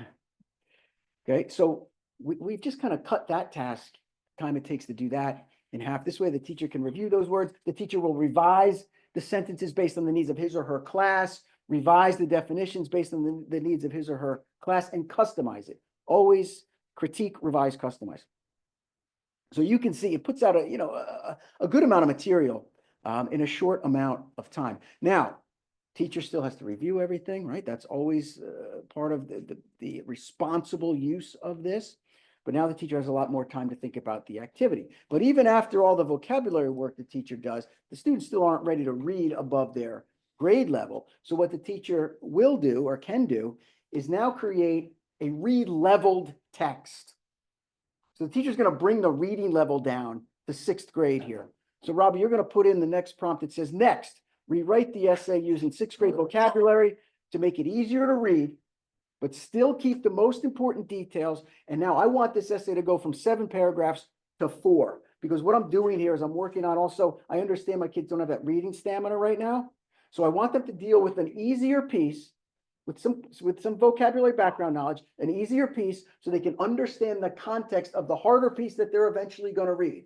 Okay, so we've just kind of cut that task, time it takes to do that, in half. This way the teacher can review those words. The teacher will revise the sentences based on the needs of his or her class, revise the definitions based on the needs of his or her class, and customize it. Always critique, revise, customize. So you can see it puts out a good amount of material in a short amount of time. Now, teacher still has to review everything, right? That's always part of the responsible use of this. But now the teacher has a lot more time to think about the activity. But even after all the vocabulary work the teacher does, the students still aren't ready to read above their grade level. So what the teacher will do or can do is now create a read-leveled text. So the teacher's going to bring the reading level down to 6th grade here. So Robbie, you're going to put in the next prompt that says, next, rewrite the essay using 6th grade vocabulary to make it easier to read, but still keep the most important details. And now I want this essay to go from 7 paragraphs to 4, because what I'm doing here is I'm working on also, I understand my kids don't have that reading stamina right now. So I want them to deal with an easier piece with some vocabulary background knowledge, an easier piece so they can understand the context of the harder piece that they're eventually going to read.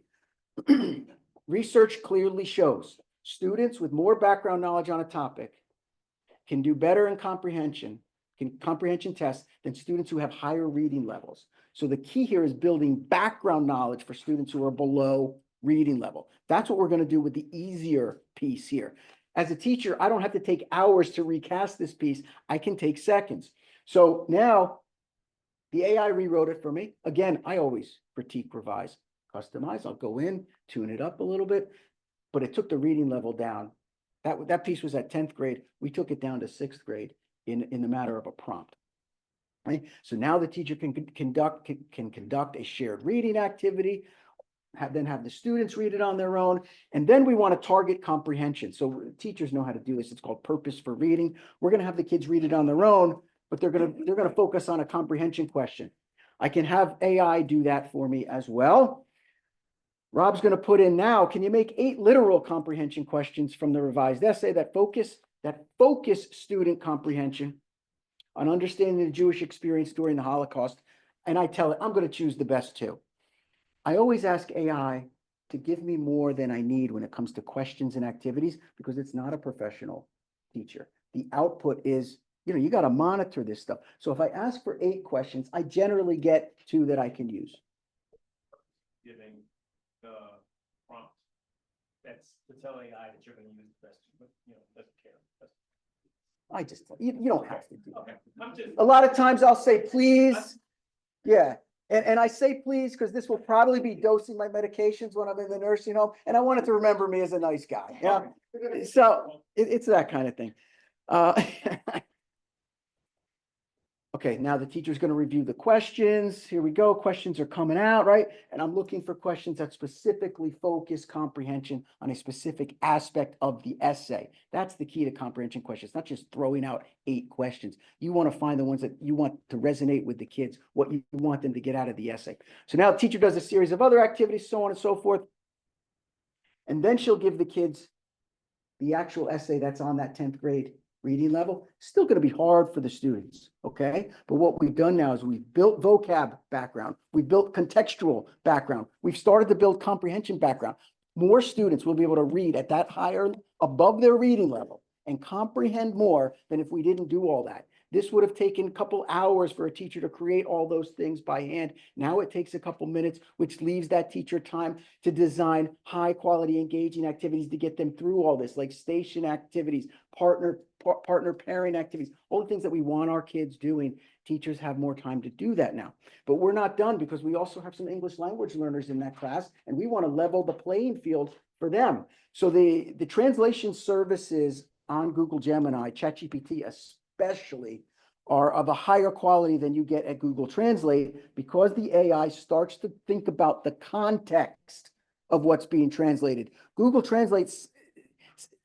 Research clearly shows students with more background knowledge on a topic can do better in comprehension tests than students who have higher reading levels. So the key here is building background knowledge for students who are below reading level. That's what we're going to do with the easier piece here. As a teacher, I don't have to take hours to recast this piece. I can take seconds. So now the AI rewrote it for me. Again, I always critique, revise, customize. I'll go in, tune it up a little bit, but it took the reading level down. That piece was at 10th grade. We took it down to 6th grade in the matter of a prompt. Right? So now the teacher can conduct a shared reading activity, then have the students read it on their own. And then we want to target comprehension. So teachers know how to do this. It's called purpose for reading. We're going to have the kids read it on their own, but they're going to focus on a comprehension question. I can have AI do that for me as well. Rob's going to put in now, can you make 8 literal comprehension questions from the revised essay that focus student comprehension on understanding the Jewish experience during the Holocaust? And I tell it, I'm going to choose the best 2. I always ask AI to give me more than I need when it comes to questions and activities, because it's not a professional teacher. The output is, you got to monitor this stuff. So if I ask for 8 questions, I generally get 2 that I can use. Giving the prompt, that's to tell AI that you're going to use the best, but doesn't care. I just, you don't have to do that. Okay. I'm just, A lot of times I'll say, please. Yeah. And I say please because this will probably be dosing my medications when I'm in the nursing home, and I want it to remember me as a nice guy. Yeah. So it's that kind of thing. Okay, now the teacher's going to review the questions. Here we go. Questions are coming out, right? And I'm looking for questions that specifically focus comprehension on a specific aspect of the essay. That's the key to comprehension questions, not just throwing out 8 questions. You want to find the ones that you want to resonate with the kids, what you want them to get out of the essay. So now the teacher does a series of other activities, so on and so forth. And then she'll give the kids the actual essay that's on that 10th grade reading level. Still going to be hard for the students, okay? But what we've done now is we've built vocab background. We've built contextual background. We've started to build comprehension background. More students will be able to read at that higher, above their reading level and comprehend more than if we didn't do all that. This would have taken a couple hours for a teacher to create all those things by hand. Now it takes a couple minutes, which leaves that teacher time to design high quality engaging activities to get them through all this, like station activities, partner pairing activities, all the things that we want our kids doing. Teachers have more time to do that now. But we're not done, because we also have some English language learners in that class, and we want to level the playing field for them. So the translation services on Google Gemini, ChatGPT especially, are of a higher quality than you get at Google Translate, because the AI starts to think about the context of what's being translated. Google Translate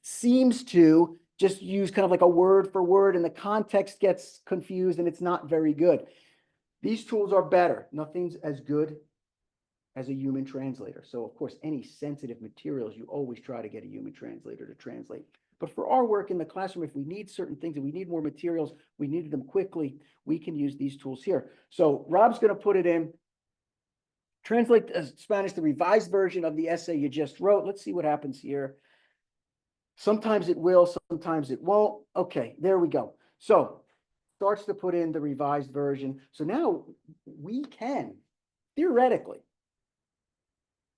seems to just use kind of like a word for word, and the context gets confused, and it's not very good. These tools are better. Nothing's as good as a human translator. So of course, any sensitive materials, you always try to get a human translator to translate. But for our work in the classroom, if we need certain things and we need more materials, we need them quickly, we can use these tools here. So Rob's going to put it in. Translate Spanish, the revised version of the essay you just wrote. Let's see what happens here. Sometimes it will, sometimes it won't. Okay, there we go. So starts to put in the revised version. So now we can theoretically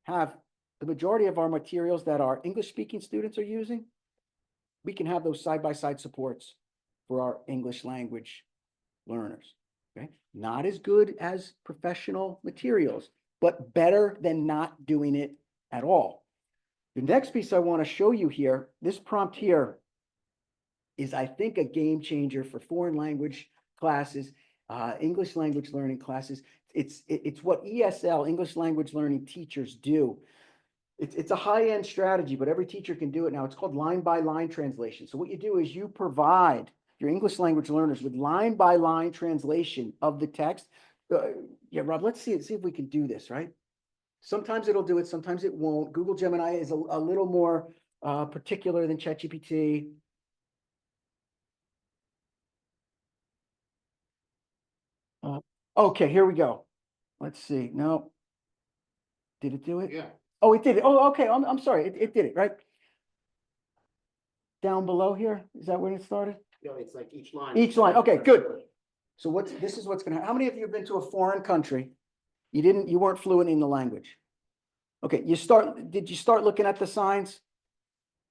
have the majority of our materials that our English-speaking students are using. We can have those side-by-side supports for our English language learners. Okay, not as good as professional materials, but better than not doing it at all. The next piece I want to show you here, this prompt here is, I think, a game changer for foreign language classes, English language learning classes. It's what ESL, English language learning teachers do. It's a high-end strategy, but every teacher can do it now. It's called line-by-line translation. So what you do is you provide your English language learners with line-by-line translation of the text. Yeah, Rob, let's see if we can do this, right? Sometimes it'll do it, sometimes it won't. Google Gemini is a little more particular than ChatGPT. Okay, here we go. Let's see. No. Did it do it? Yeah. Oh, it did it. Oh, okay. I'm sorry. It did it, right? Down below here, is that when it started? No, it's like each line. Each line. Okay, good. So this is what's gonna happen. How many of you have been to a foreign country? You weren't fluent in the language. Okay, did you start looking at the signs?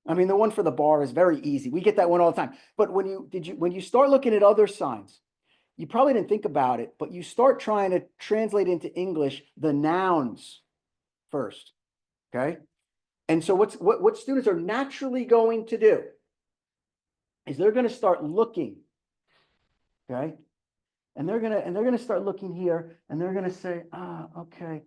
I mean, the one for the bar is very easy. We get that one all the time. But when you start looking at other signs, you probably didn't think about it, but you start trying to translate into English the nouns first. Okay. And so what students are naturally going to do is they're going to start looking. Okay. And they're going to start looking here, and they're going to say, okay,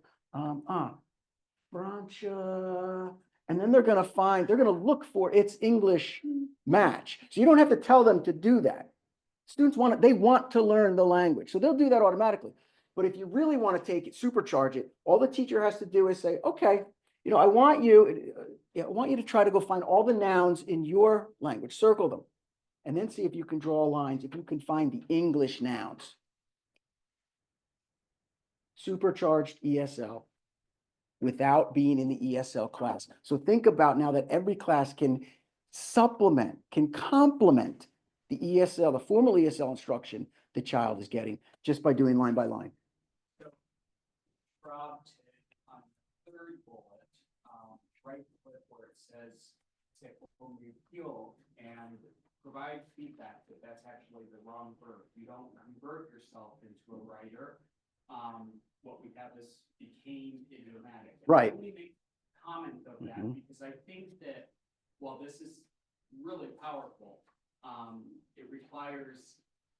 Francia. And then they're going to look for its English match. So you don't have to tell them to do that. Students they want to learn the language. So they'll do that automatically. But if you really want to take it, supercharge it, all the teacher has to do is say, okay, I want you to try to go find all the nouns in your language, circle them, and then see if you can draw lines, if you can find the English nouns. Supercharged ESL without being in the ESL class. So think about now that every class can supplement, can complement the ESL, the formal ESL instruction the child is getting just by doing line by line. Prompt on the third bullet, right click where it says, when you feel and provide feedback that that's actually the wrong verb. You don't convert yourself into a writer. What we have is became idiomatic. And Right. I only make comment of that because I think that while this is really powerful, it requires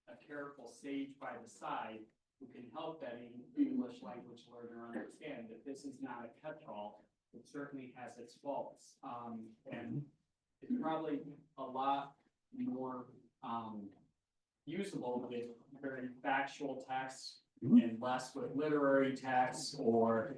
a careful sage by the side who can help that English language learner understand that this is not a catch-all. It certainly has its faults. And it's probably a lot more usable with very factual texts and less with literary texts or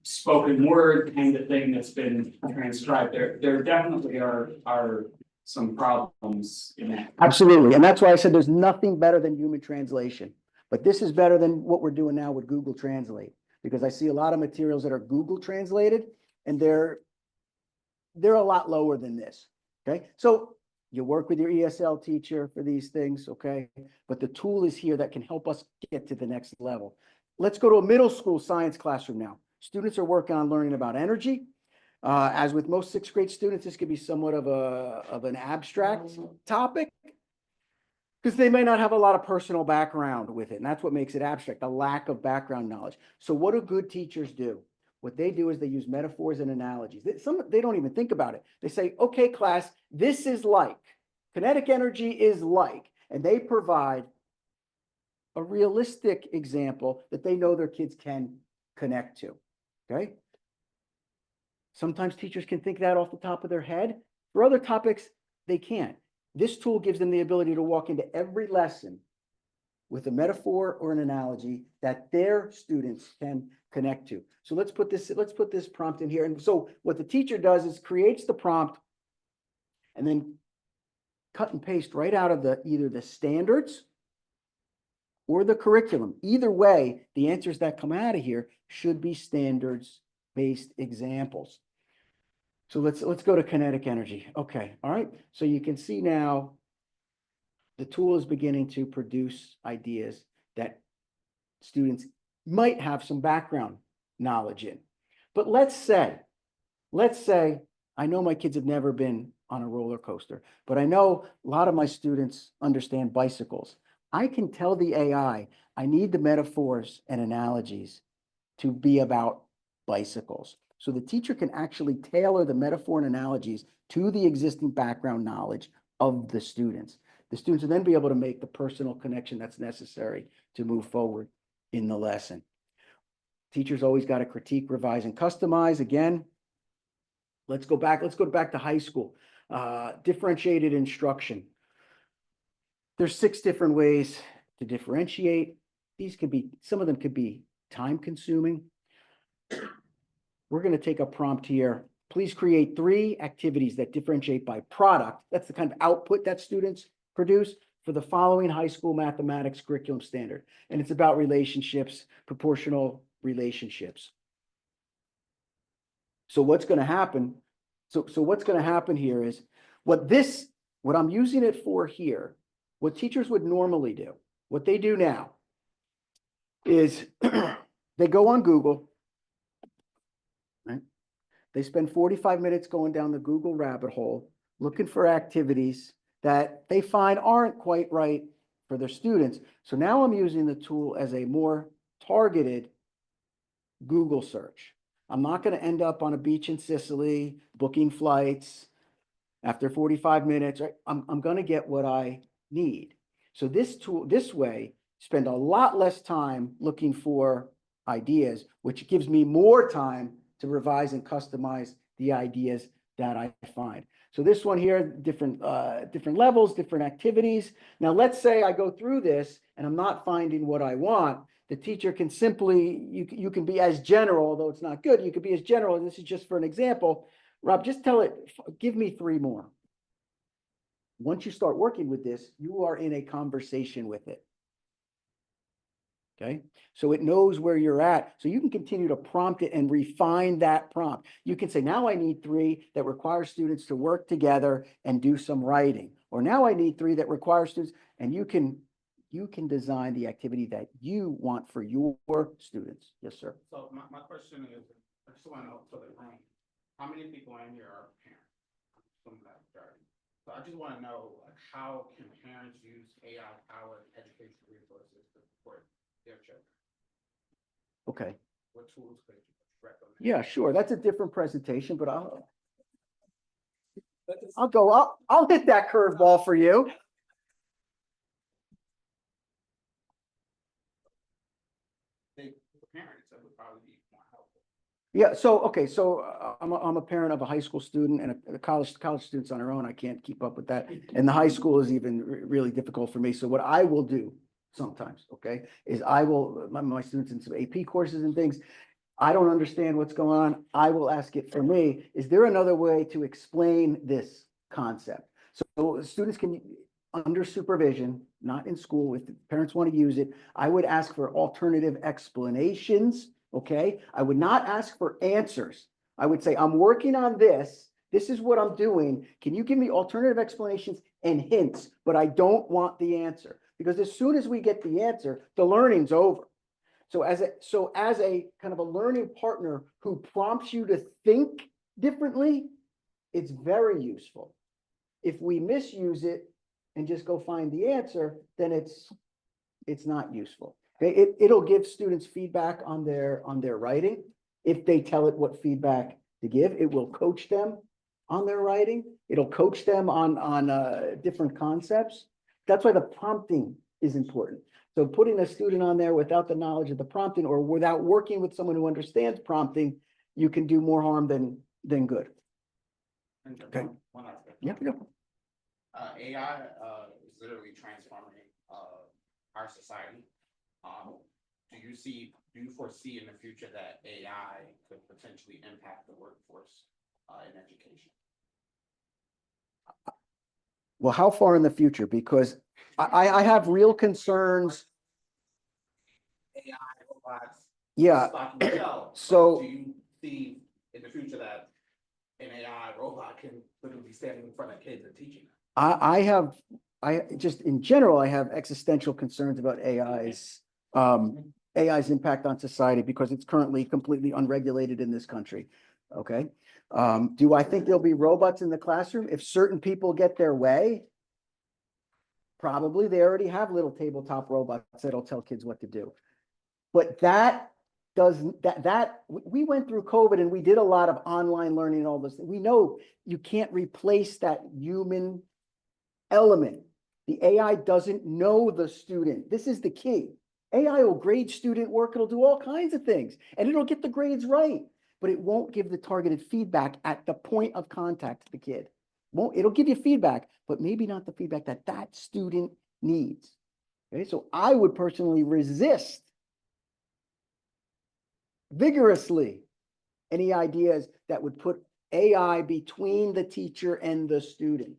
spoken word kind of thing that's been transcribed. There definitely are some problems in that. Absolutely. And that's why I said there's nothing better than human translation. But this is better than what we're doing now with Google Translate, because I see a lot of materials that are Google translated and they're a lot lower than this. Okay. So you work with your ESL teacher for these things. Okay. But the tool is here that can help us get to the next level. Let's go to a middle school science classroom now. Students are working on learning about energy. As with most sixth grade students, this could be somewhat of an abstract topic because they may not have a lot of personal background with it. And that's what makes it abstract, a lack of background knowledge. So what do good teachers do? What they do is they use metaphors and analogies. They don't even think about it. They say, okay, class, this is like, kinetic energy is like, and they provide a realistic example that they know their kids can connect to. Okay. Sometimes teachers can think that off the top of their head. For other topics, they can't. This tool gives them the ability to walk into every lesson with a metaphor or an analogy that their students can connect to. So let's put this prompt in here. And so what the teacher does is creates the prompt and then cut and paste right out of either the standards or the curriculum. Either way, the answers that come out of here should be standards-based examples. So let's go to kinetic energy. Okay, all right. So you can see now the tool is beginning to produce ideas that students might have some background knowledge in. But let's say, I know my kids have never been on a roller coaster, but I know a lot of my students understand bicycles. I can tell the AI, I need the metaphors and analogies to be about bicycles. So the teacher can actually tailor the metaphor and analogies to the existing background knowledge of the students. The students will then be able to make the personal connection that's necessary to move forward in the lesson. Teachers always got to critique, revise, and customize. Again, let's go back to high school. Differentiated instruction. There's 6 different ways to differentiate. Some of them could be time consuming. We're going to take a prompt here. Please create 3 activities that differentiate by product. That's the kind of output that students produce for the following high school mathematics curriculum standard. And it's about relationships, proportional relationships. So what's going to happen? So what's going to happen here is what I'm using it for here, what teachers would normally do, what they do now is they go on Google, right? They spend 45 minutes going down the Google rabbit hole, looking for activities that they find aren't quite right for their students. So now I'm using the tool as a more targeted Google search. I'm not going to end up on a beach in Sicily, booking flights after 45 minutes. Right? I'm going to get what I need. So this way, spend a lot less time looking for ideas, which gives me more time to revise and customize the ideas that I find. So this one here, different levels, different activities. Now, let's say I go through this and I'm not finding what I want. The teacher can simply, you can be as general, although it's not good, you could be as general, and this is just for an example. Rob, just tell it, give me 3 more. Once you start working with this, you are in a conversation with it. Okay, so it knows where you're at. So you can continue to prompt it and refine that prompt. You can say, now I need 3 that require students to work together and do some writing. Or now I need 3 that require students, and you can design the activity that you want for your students. Yes, sir. So my question is, I just want to know for the room, how many people in here are parents? Some of that majority. So I just want to know, like, how can parents use AI-powered educational resources to support their children? Okay. What tools could you recommend? Yeah, sure. That's a different presentation, but I'll hit that curveball for you. Parents, that would probably be more helpful. Yeah, so I'm a parent of a high school student and a college students on their own. I can't keep up with that. And the high school is even really difficult for me. So what I will do sometimes, okay, is my students in some AP courses and things, I don't understand what's going on. I will ask it for me, is there another way to explain this concept? So students can, under supervision, not in school, if the parents want to use it, I would ask for alternative explanations, okay? I would not ask for answers. I would say, I'm working on this. This is what I'm doing. Can you give me alternative explanations and hints? But I don't want the answer, because as soon as we get the answer, the learning's over. So as a kind of a learning partner who prompts you to think differently, it's very useful. If we misuse it and just go find the answer, then it's not useful. Okay? It'll give students feedback on their writing. If they tell it what feedback to give, it will coach them on their writing. It'll coach them on different concepts. That's why the prompting is important. So putting a student on there without the knowledge of the prompting or without working with someone who understands prompting, you can do more harm than good. Okay. One last question. Yeah. AI is literally transforming our society. Do you foresee in the future that AI could potentially impact the workforce in education? Well, how far in the future? Because I have real concerns. AI, robots. Yeah. Stocking shelves. So do you see in the future that an AI AI robot can literally be standing in front of kids and teaching them. I just, in general, I have existential concerns about AI's impact on society because it's currently completely unregulated in this country. Okay. Do I think there'll be robots in the classroom? If certain people get their way, probably. They already have little tabletop robots that'll tell kids what to do. But we went through COVID and we did a lot of online learning and all this. We know you can't replace that human element. The AI doesn't know the student. This is the key. AI will grade student work. It'll do all kinds of things and it'll get the grades right, but it won't give the targeted feedback at the point of contact to the kid. It'll give you feedback, but maybe not the feedback that that student needs. Okay, so I would personally resist vigorously any ideas that would put AI between the teacher and the student.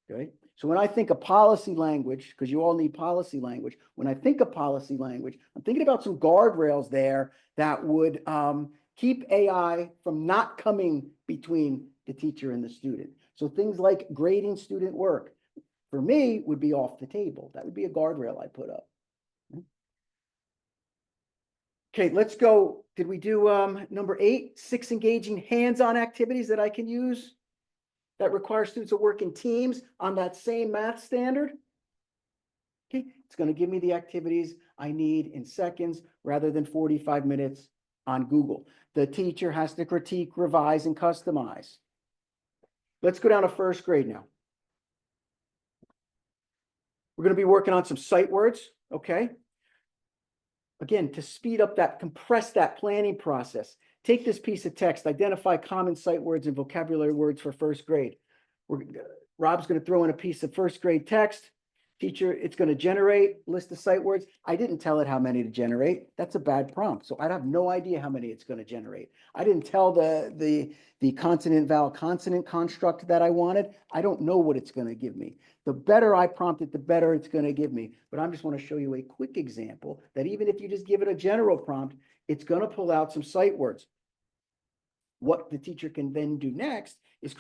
Okay, so when I think of policy language, because you all need policy language, when I think of policy language, I'm thinking about some guardrails there that would keep AI from not coming between the teacher and the student. So things like grading student work, for me, would be off the table. That would be a guardrail I put up. Okay, let's go. Did we do number 8, 6 engaging hands-on activities that I can use that require students to work in teams on that same math standard? Okay, it's going to give me the activities I need in seconds rather than 45 minutes on Google. The teacher has to critique, revise, and customize. Let's go down to first grade now. We're going to be working on some sight words, okay? Again, to speed up that, compress that planning process, take this piece of text, identify common sight words and vocabulary words for first grade. Rob's going to throw in a piece of first grade text. Teacher, it's going to generate list of sight words. I didn't tell it how many to generate. That's a bad prompt. So I'd have no idea how many it's going to generate. I didn't tell the consonant vowel consonant construct that I wanted. I don't know what it's going to give me. The better I prompt it, the better it's going to give me. But I just want to show you a quick example that even if you just give it a general prompt, it's going to pull out some sight words. What the teacher can then do next is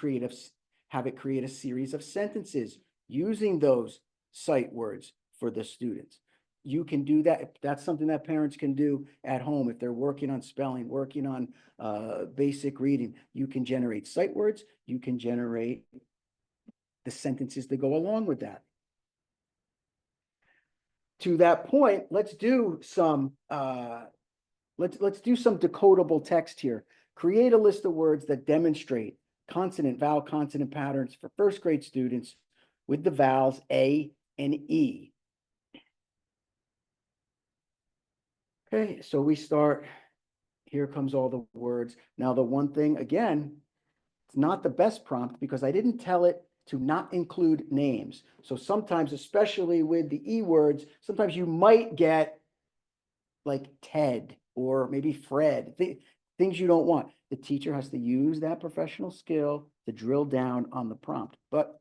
have it create a series of sentences using those sight words for the students. You can do that. That's something that parents can do at home if they're working on spelling, working on basic reading. You can generate sight words. You can generate the sentences that go along with that. To that point, let's do some let's do some decodable text here. Create a list of words that demonstrate consonant, vowel, consonant patterns for first grade students with the vowels A and E. Okay, so we start, here comes all the words. Now, the one thing, again, it's not the best prompt because I didn't tell it to not include names. So sometimes, especially with the E words, sometimes you might get like Ted or maybe Fred, things you don't want. The teacher has to use that professional skill to drill down on the prompt, but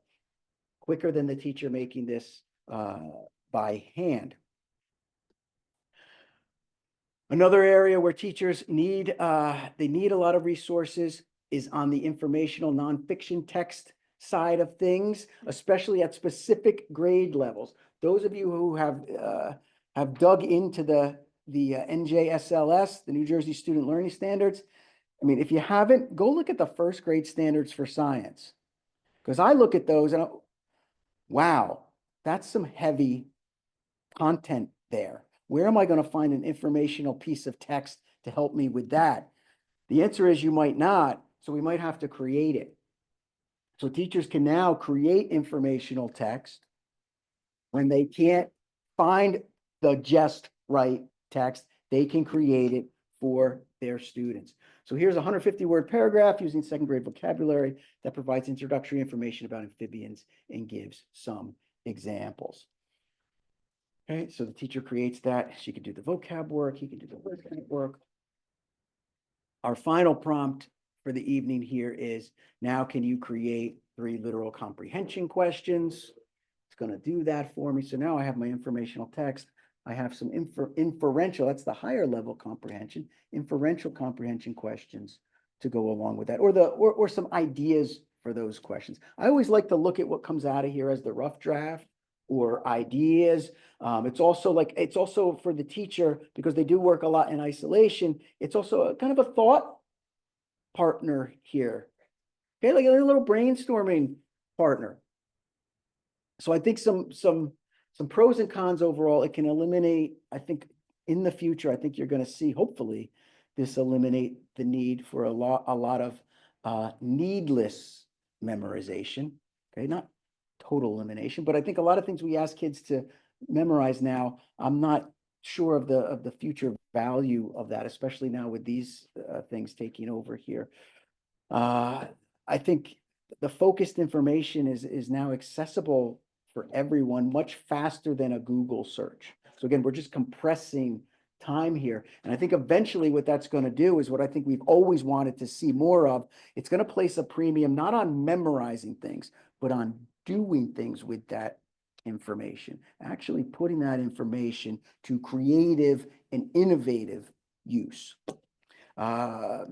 quicker than the teacher making this by hand. Another area where teachers need they need a lot of resources is on the informational nonfiction text side of things, especially at specific grade levels. Those of you who have dug into the NJSLS, the New Jersey Student Learning Standards, I mean, if you haven't, go look at the first grade standards for science, because I look at those and wow, that's some heavy content there. Where am I going to find an informational piece of text to help me with that? The answer is you might not, so we might have to create it. So teachers can now create informational text when they can't find the just right text. They can create it for their students. So here's a 150-word paragraph using second grade vocabulary that provides introductory information about amphibians and gives some examples. Okay, so the teacher creates that. She can do the vocab work. He can do the word count work. Our final prompt for the evening here is, now can you create 3 literal comprehension questions? It's going to do that for me. So now I have my informational text. I have some inferential, that's the higher level comprehension, inferential comprehension questions to go along with that, or or some ideas for those questions. I always like to look at what comes out of here as the rough draft or ideas. It's also for the teacher, because they do work a lot in isolation. It's also a kind of a thought partner here. Okay, like a little brainstorming partner. So I think some pros and cons overall. It can eliminate, I think, in the future, I think you're going to see, hopefully, this eliminate the need for a lot of needless memorization. Okay, not total elimination, but I think a lot of things we ask kids to memorize now, I'm not sure of the future value of that, especially now with these things taking over here. I think the focused information is now accessible for everyone much faster than a Google search. So again, we're just compressing time here. And I think eventually what that's going to do is what I think we've always wanted to see more of. It's going to place a premium not on memorizing things, but on doing things with that information, actually putting that information to creative and innovative use. I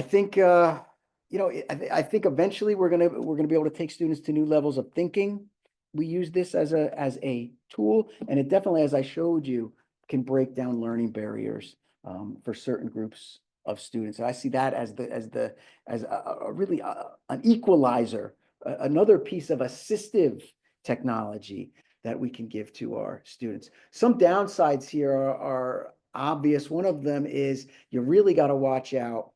think I think eventually we're gonna be able to take students to new levels of thinking. We use this as a tool, and it definitely, as I showed you, can break down learning barriers for certain groups of students. And I see that as a really an equalizer, another piece of assistive technology that we can give to our students. Some downsides here are obvious. One of them is you really got to watch out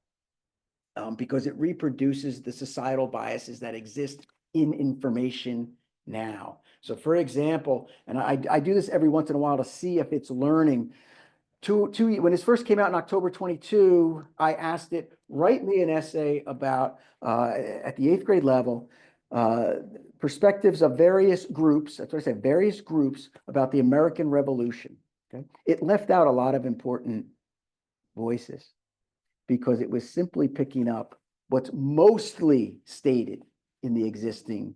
because it reproduces the societal biases that exist in information now. So for example, and I do this every once in a while to see if it's learning. When this first came out in October 22, I asked it, write me an essay about, at the 8th grade level, perspectives of various groups, that's what I said, various groups about the American Revolution. Okay? It left out a lot of important voices because it was simply picking up what's mostly stated in the existing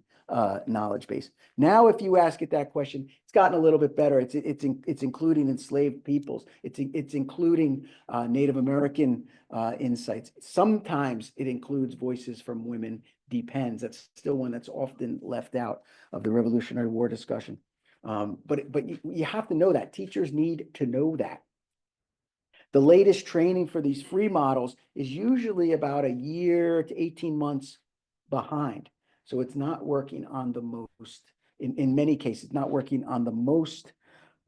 knowledge base. Now, if you ask it that question, it's gotten a little bit better. It's including enslaved peoples. It's including Native American insights. Sometimes it includes voices from women. Depends. That's still one that's often left out of the Revolutionary War discussion. But you have to know that. Teachers need to know that. The latest training for these free models is usually about a year to 18 months behind. So it's not working on the most, in many cases, not working on the most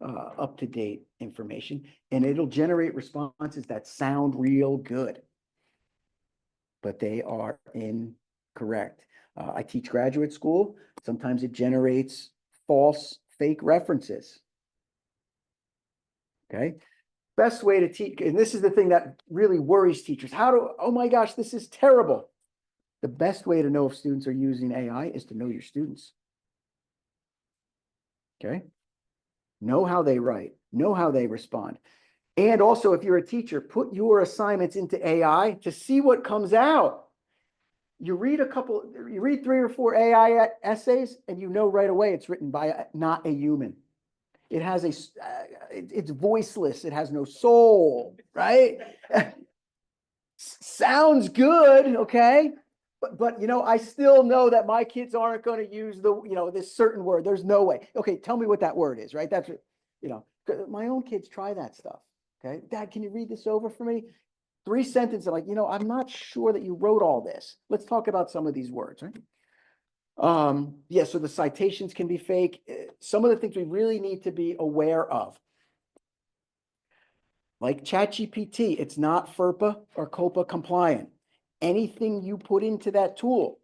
up-to-date information. And it'll generate responses that sound real good, but they are incorrect. I teach graduate school. Sometimes it generates false, fake references. Okay. Best way to teach, and this is the thing that really worries teachers. Oh my gosh, this is terrible. The best way to know if students are using AI is to know your students. Okay? Know how they write, know how they respond. And also, if you're a teacher, put your assignments into AI to see what comes out. You read 3 or 4 AI essays, and you know right away it's written by not a human. It has it's voiceless. It has no soul, right? Sounds good, okay? But I still know that my kids aren't going to use this certain word. There's no way. Okay, tell me what that word is, right? That's my own kids try that stuff. Okay, Dad, can you read this over for me? 3 sentences, like, I'm not sure that you wrote all this. Let's talk about some of these words, right? Yeah, so the citations can be fake. Some of the things we really need to be aware of, like ChatGPT, it's not FERPA or COPA compliant. Anything you put into that tool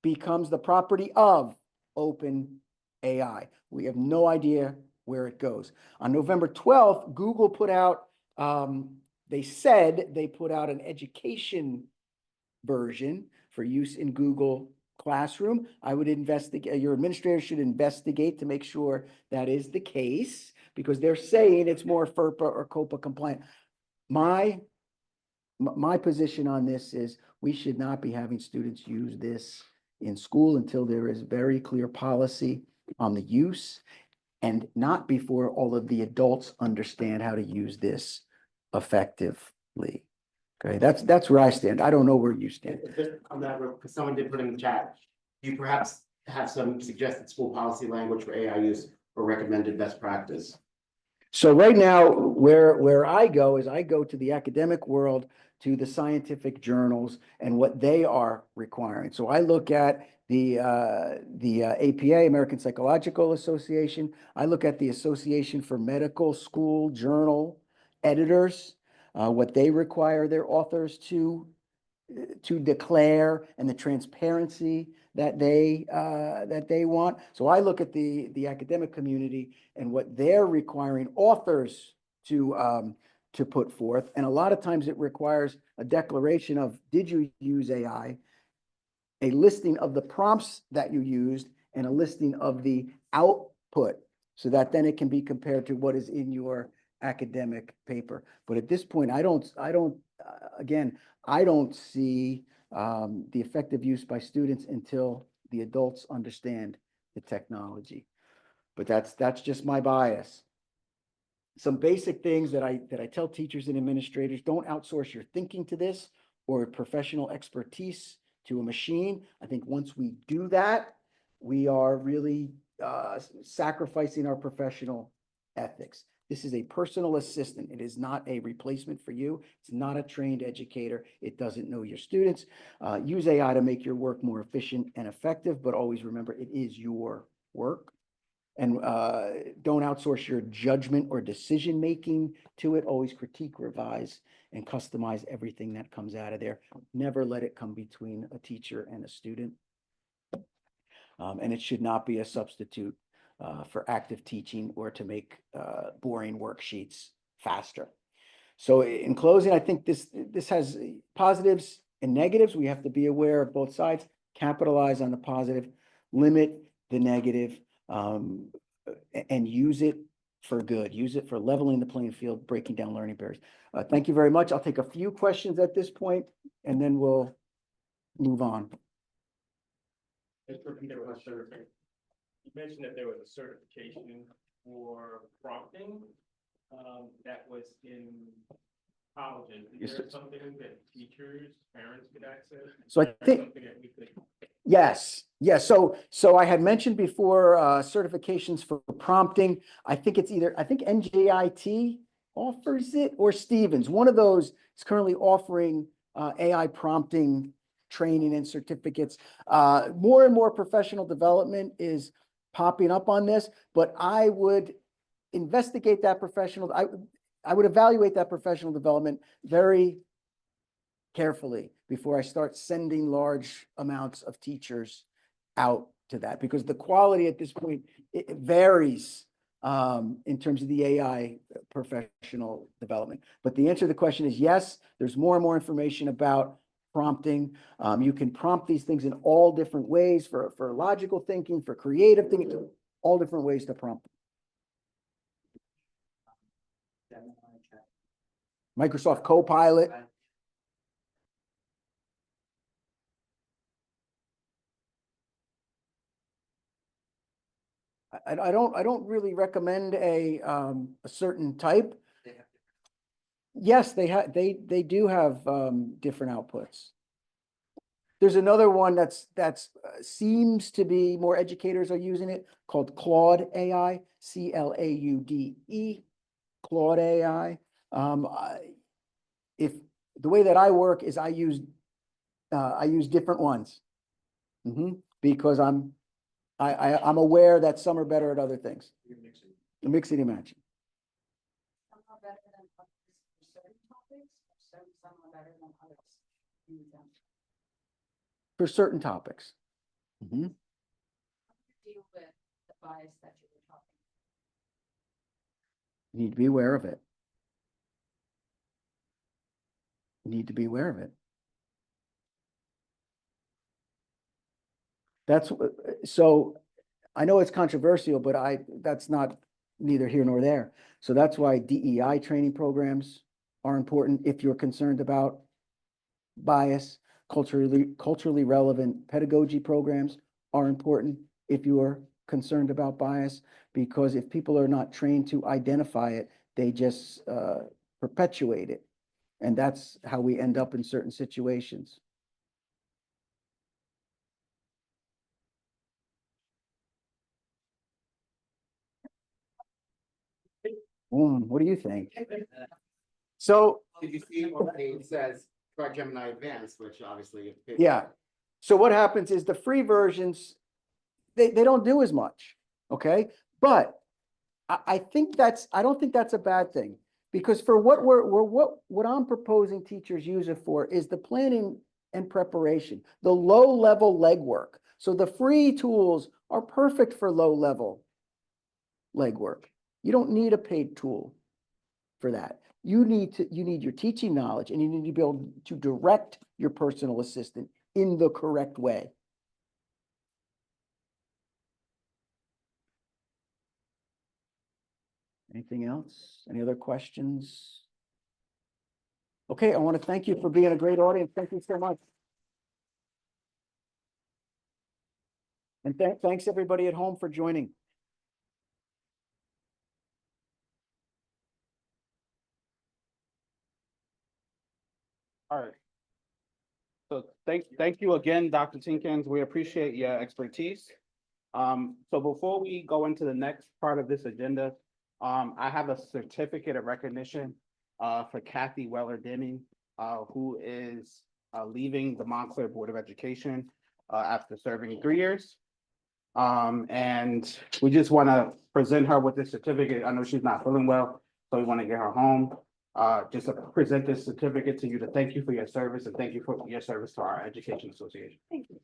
becomes the property of OpenAI. We have no idea where it goes. On November 12th, Google put out, they said they put out an education version for use in Google Classroom. I would investigate, your administrator should investigate to make sure that is the case, because they're saying it's more FERPA or COPA compliant. My position on this is we should not be having students use this in school until there is very clear policy on the use, and not before all of the adults understand how to use this effectively. Okay, that's where I stand. I don't know where you stand. Just on that, because someone did put in the chat, do you perhaps have some suggested school policy language for AI use or recommended best practice? So right now, where I go is I go to the academic world, to the scientific journals and what they are requiring. So I look at the APA, American Psychological Association. I look at the Association for Medical School Journal Editors, what they require their authors to declare and the transparency that they want. So I look at the academic community and what they're requiring authors to put forth. And a lot of times it requires a declaration of, did you use AI, a listing of the prompts that you used, and a listing of the output, so that then it can be compared to what is in your academic paper. But at this point, I don't see the effective use by students until the adults understand the technology. But that's just my bias. Some basic things that I tell teachers and administrators: don't outsource your thinking to this or professional expertise to a machine. I think once we do that, we are really sacrificing our professional ethics. This is a personal assistant. It is not a replacement for you. It's not a trained educator. It doesn't know your students. Use AI to make your work more efficient and effective, but always remember it is your work. And don't outsource your judgment or decision-making to it. Always critique, revise, and customize everything that comes out of there. Never let it come between a teacher and a student. And it should not be a substitute for active teaching or to make boring worksheets faster. So in closing, I think this has positives and negatives. We have to be aware of both sides, capitalize on the positive, limit the negative, and use it for good. Use it for leveling the playing field, breaking down learning barriers. Thank you very much. I'll take a few questions at this point, and then we'll move on. Just repeat the question. You mentioned that there was a certification for prompting that was in colleges. Is there something that teachers, parents could access? So I think Something that we could. yes. So I had mentioned before certifications for prompting. I think NJIT offers it, or Stevens. One of those is currently offering AI prompting training and certificates. More and more professional development is popping up on this, but I would investigate that professional. I would evaluate that professional development very carefully before I start sending large amounts of teachers out to that, because the quality at this point, it varies in terms of the AI professional development. But the answer to the question is yes, there's more and more information about prompting. You can prompt these things in all different ways for logical thinking, for creative thinking, all different ways to prompt. Microsoft Copilot. I don't really recommend a certain type. Yes, they do have different outputs. There's another one that's seems to be more educators are using it, called Claude AI, CLAUDE, Claude AI. If the way that I work is I use different ones, because I'm aware that some are better at other things. Mixing and matching. Some are better than others for certain topics, some are better than others. For certain topics. Deal with the bias that you were talking about. You need to be aware of it. You need to be aware of it. So I know it's controversial, but that's not neither here nor there. So that's why DEI training programs are important if you're concerned about bias. Culturally relevant pedagogy programs are important if you are concerned about bias, because if people are not trained to identify it, they just perpetuate it. And that's how we end up in certain situations. What do you think? So, Did you see what it says, Try Gemini Advanced, which obviously. yeah. So what happens is the free versions, they don't do as much, okay? But I think I don't think that's a bad thing. Because for what I'm proposing teachers use it for is the planning and preparation, the low-level legwork. So the free tools are perfect for low-level legwork. You don't need a paid tool for that. You need your teaching knowledge, and you need to be able to direct your personal assistant in the correct way. Anything else? Any other questions? Okay, I want to thank you for being a great audience. Thank you so much. And thanks everybody at home for joining. All right. So thank you again, Dr. Tinkins. We appreciate your expertise. So before we go into the next part of this agenda, I have a certificate of recognition for Kathy Weller-Denny, who is leaving the Montclair Board of Education after serving 3 years. And we just want to present her with this certificate. I know she's not feeling well, so we want to get her home. Just to present this certificate to you to thank you for your service and thank you for your service to our Education Association. Thank you.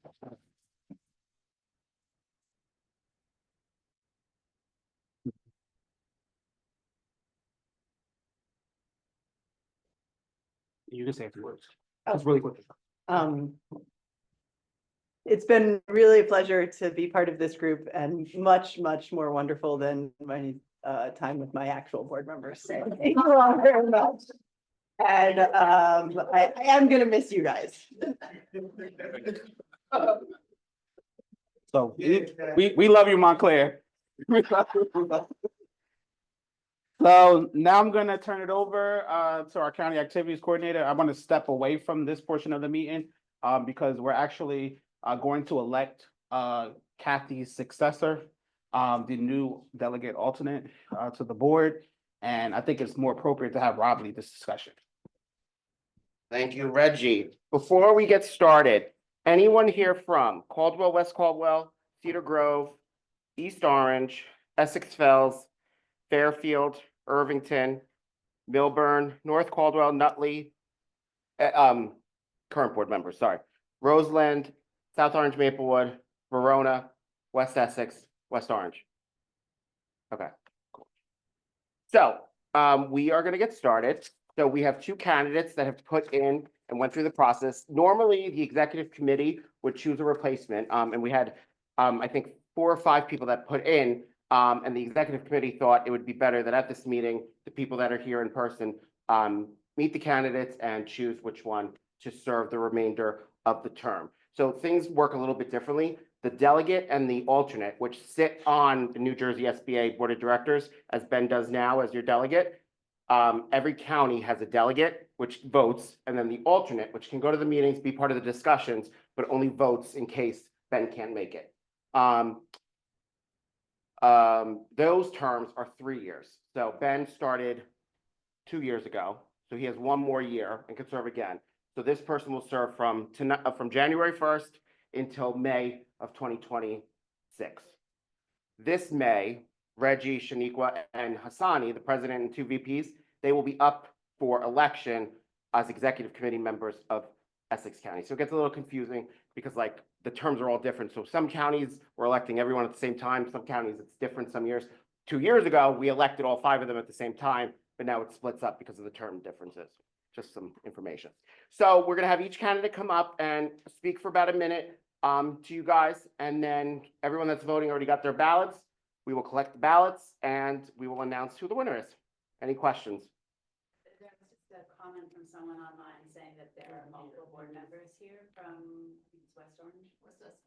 You can say a few words. Oh. Just really quick. It's been really a pleasure to be part of this group and much, much more wonderful than my time with my actual board members. So thank you all very much. And I am gonna miss you guys. So we love you, Montclair. So now I'm gonna turn it over to our county activities coordinator. I want to step away from this portion of the meeting because we're actually going to elect Kathy's successor, the new delegate alternate to the board. And I think it's more appropriate to have Rob lead this discussion. Thank you, Reggie. Before we get started, anyone here from Caldwell, West Caldwell, Cedar Grove, East Orange, Essex Fells, Fairfield, Irvington, Milburn, North Caldwell, Nutley, current board members, sorry, Roseland, South Orange, Maplewood, Verona, West Essex, West Orange. Okay, cool. So we are going to get started. So we have 2 candidates that have put in and went through the process. Normally, the executive committee would choose a replacement, and we had, I think, 4 or 5 people that put in, and the executive committee thought it would be better that at this meeting, the people that are here in person meet the candidates and choose which one to serve the remainder of the term. So things work a little bit differently. The delegate and the alternate, which sit on the New Jersey SBA Board of Directors, as Ben does now as your delegate, every county has a delegate, which votes, and then the alternate, which can go to the meetings, be part of the discussions, but only votes in case Ben can't make it. Those terms are 3 years. So Ben started 2 years ago, so he has 1 more year and can serve again. So this person will serve from January 1st until May of 2026. This May, Reggie, Shaniqua, and Hassani, the president and 2 VPs, they will be up for election as executive committee members of Essex County. So it gets a little confusing because like the terms are all different. So some counties we're electing everyone at the same time. Some counties it's different some years. 2 years ago, we elected all 5 of them at the same time, but now it splits up because of the term differences. Just some information. So we're gonna have each candidate come up and speak for about a minute to you guys. And then everyone that's voting already got their ballots. We will collect the ballots and we will announce who the winner is. Any questions? There was just a comment from someone online saying that there are multiple board members here from West Orange, West Essex.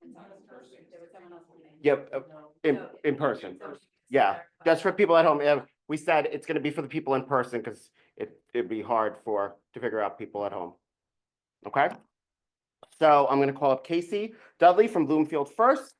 And there was someone else. Yep, in person. Yeah, just for people at home. We said it's going to be for the people in person because it'd be hard to figure out people at home. Okay? So I'm gonna call up Casey Dudley from Bloomfield first.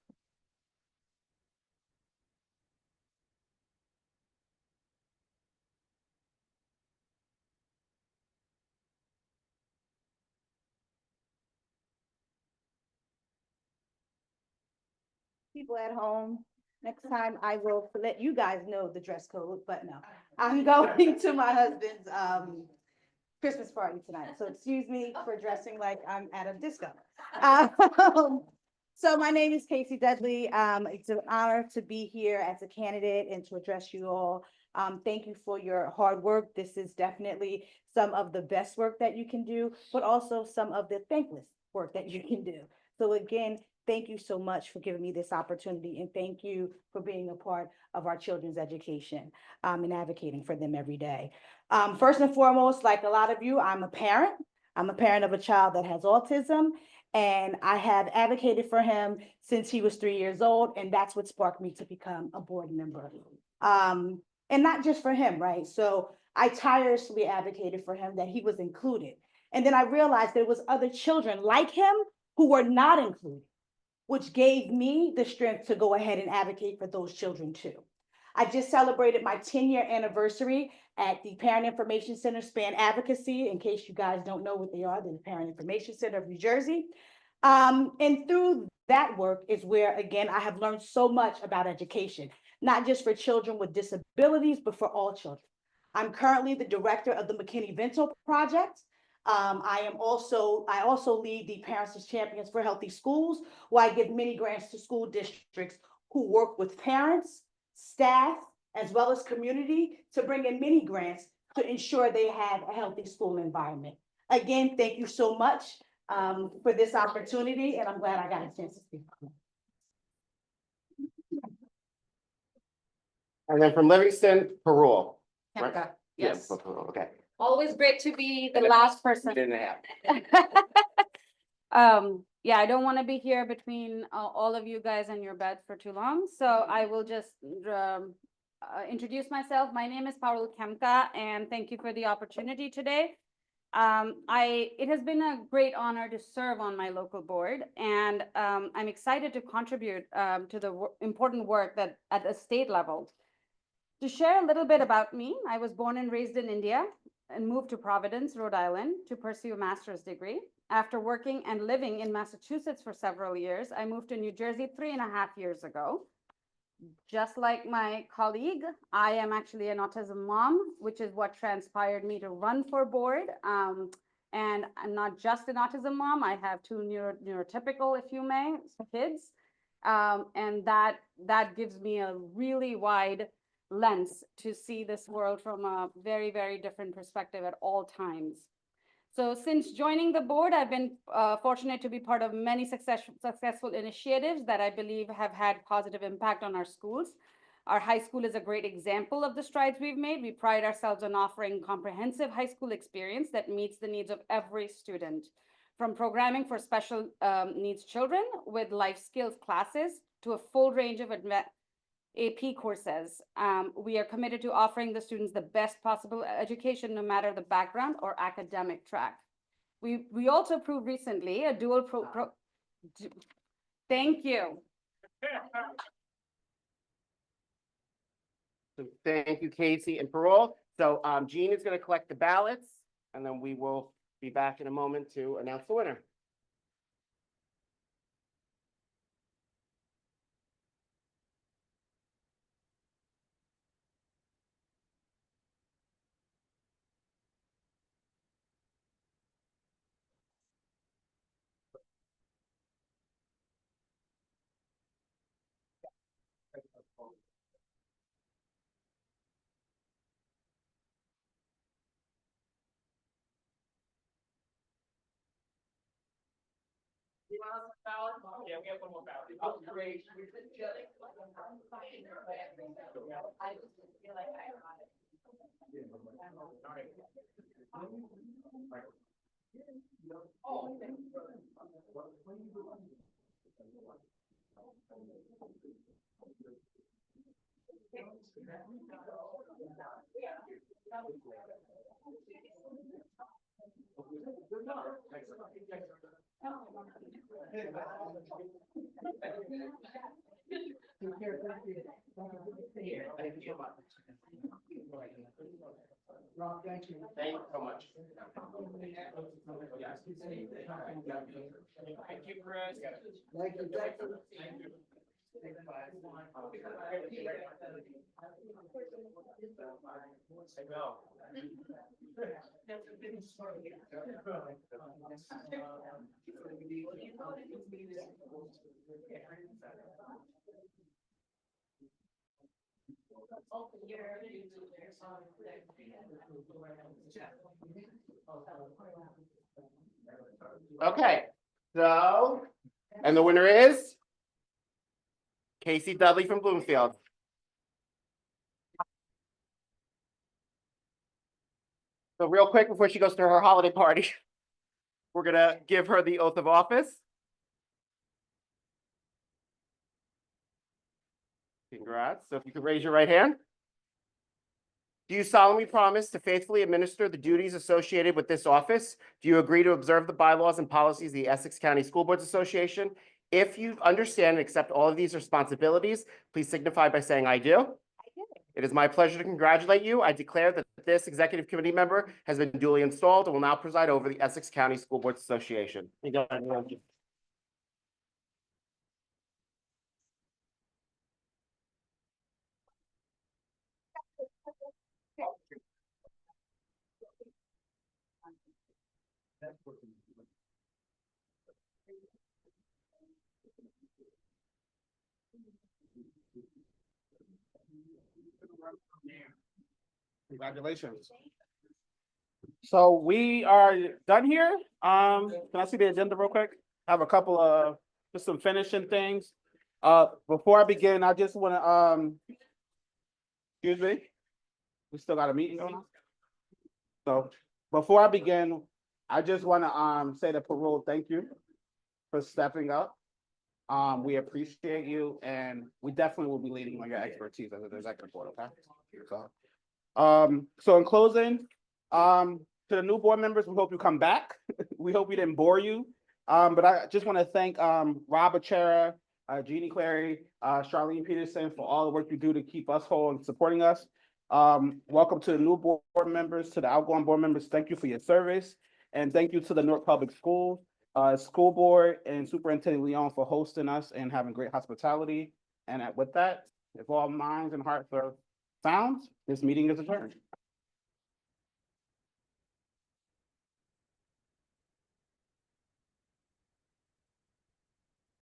People at home. Next time I will let you guys know the dress code, but no, I'm going to my husband's Christmas party tonight. So excuse me for dressing like I'm at a disco. So my name is Casey Dudley. It's an honor to be here as a candidate and to address you all. Thank you for your hard work. This is definitely some of the best work that you can do, but also some of the thankless work that you can do. So again, thank you so much for giving me this opportunity, and thank you for being a part of our children's education and advocating for them every day. First and foremost, like a lot of you, I'm a parent. I'm a parent of a child that has autism, and I have advocated for him since he was 3 years old, and that's what sparked me to become a board member. And not just for him, right? So I tirelessly advocated for him that he was included. And then I realized there was other children like him who were not included, which gave me the strength to go ahead and advocate for those children too. I just celebrated my 10-year anniversary at the Parent Information Center SPAN Advocacy. In case you guys don't know what they are, they're the Parent Information Center of New Jersey. And through that work is where, again, I have learned so much about education, not just for children with disabilities, but for all children. I'm currently the director of the McKinney-Vento Project. I also lead the Parents as Champions for Healthy Schools, where I give many grants to school districts who work with parents, staff, as well as community to bring in many grants to ensure they have a healthy school environment. Again, thank you so much for this opportunity, and I'm glad I got a chance to speak. And then from Livingston, Parole. right? Kemka, Yeah, yes. Parole, okay. Always great to be the last person. Didn't have. Yeah, I don't want to be here between all of you guys and your beds for too long, so I will just introduce myself. My name is Parul Kemka, and thank you for the opportunity today. It has been a great honor to serve on my local board, and I'm excited to contribute to the important work that at the state level. To share a little bit about me, I was born and raised in India and moved to Providence, Rhode Island to pursue a master's degree. After working and living in Massachusetts for several years, I moved to New Jersey 3.5 years ago. Just like my colleague, I am actually an autism mom, which is what transpired me to run for board. And I'm not just an autism mom, I have two neurotypical, if you may, kids. And that gives me a really wide lens to see this world from a very, very different perspective at all times. So since joining the board, I've been fortunate to be part of many successful initiatives that I believe have had positive impact on our schools. Our high school is a great example of the strides we've made. We pride ourselves on offering comprehensive high school experience that meets the needs of every student, from programming for special needs children with life skills classes to a full range of AP courses. We are committed to offering the students the best possible education, no matter the background or academic track. We also approved recently a dual thank you. So thank you, Casey and Parole. So Jean is going to collect the ballots, and then we will be back in a moment to announce the winner. Yeah, we have one more ballot. Oh, great. Thank you so much. Thank you, Chris. Okay, so, and the winner is Casey Dudley from Bloomfield. So real quick, before she goes to her holiday party, we're gonna give her the oath of office. Congrats. So if you could raise your right hand. Do you solemnly promise to faithfully administer the duties associated with this office? Do you agree to observe the bylaws and policies of the Essex County School Boards Association? If you understand and accept all of these responsibilities, please signify by saying I do. It is my pleasure to congratulate you. I declare that this executive committee member has been duly installed and will now preside over the Essex County School Boards Association. Congratulations. So we are done here. Can I see the agenda real quick? I have a couple of, just some finishing things. Before I begin, I just want to, excuse me. We still got a meeting going on. So before I begin, I just want to say to Parole, thank you for stepping up. We appreciate you, and we definitely will be leading on your expertise as an executive board, okay? So in closing, to the new board members, we hope you come back. We hope we didn't bore you. But I just want to thank Rob Achera, Jeannie Clary, Charlene Peterson for all the work you do to keep us whole and supporting us. Welcome to the new board members, to the outgoing board members. Thank you for your service. And thank you to the Newark Public Schools, School Board, and Superintendent Leon for hosting us and having great hospitality. And with that, if all minds and hearts are sound, this meeting is adjourned.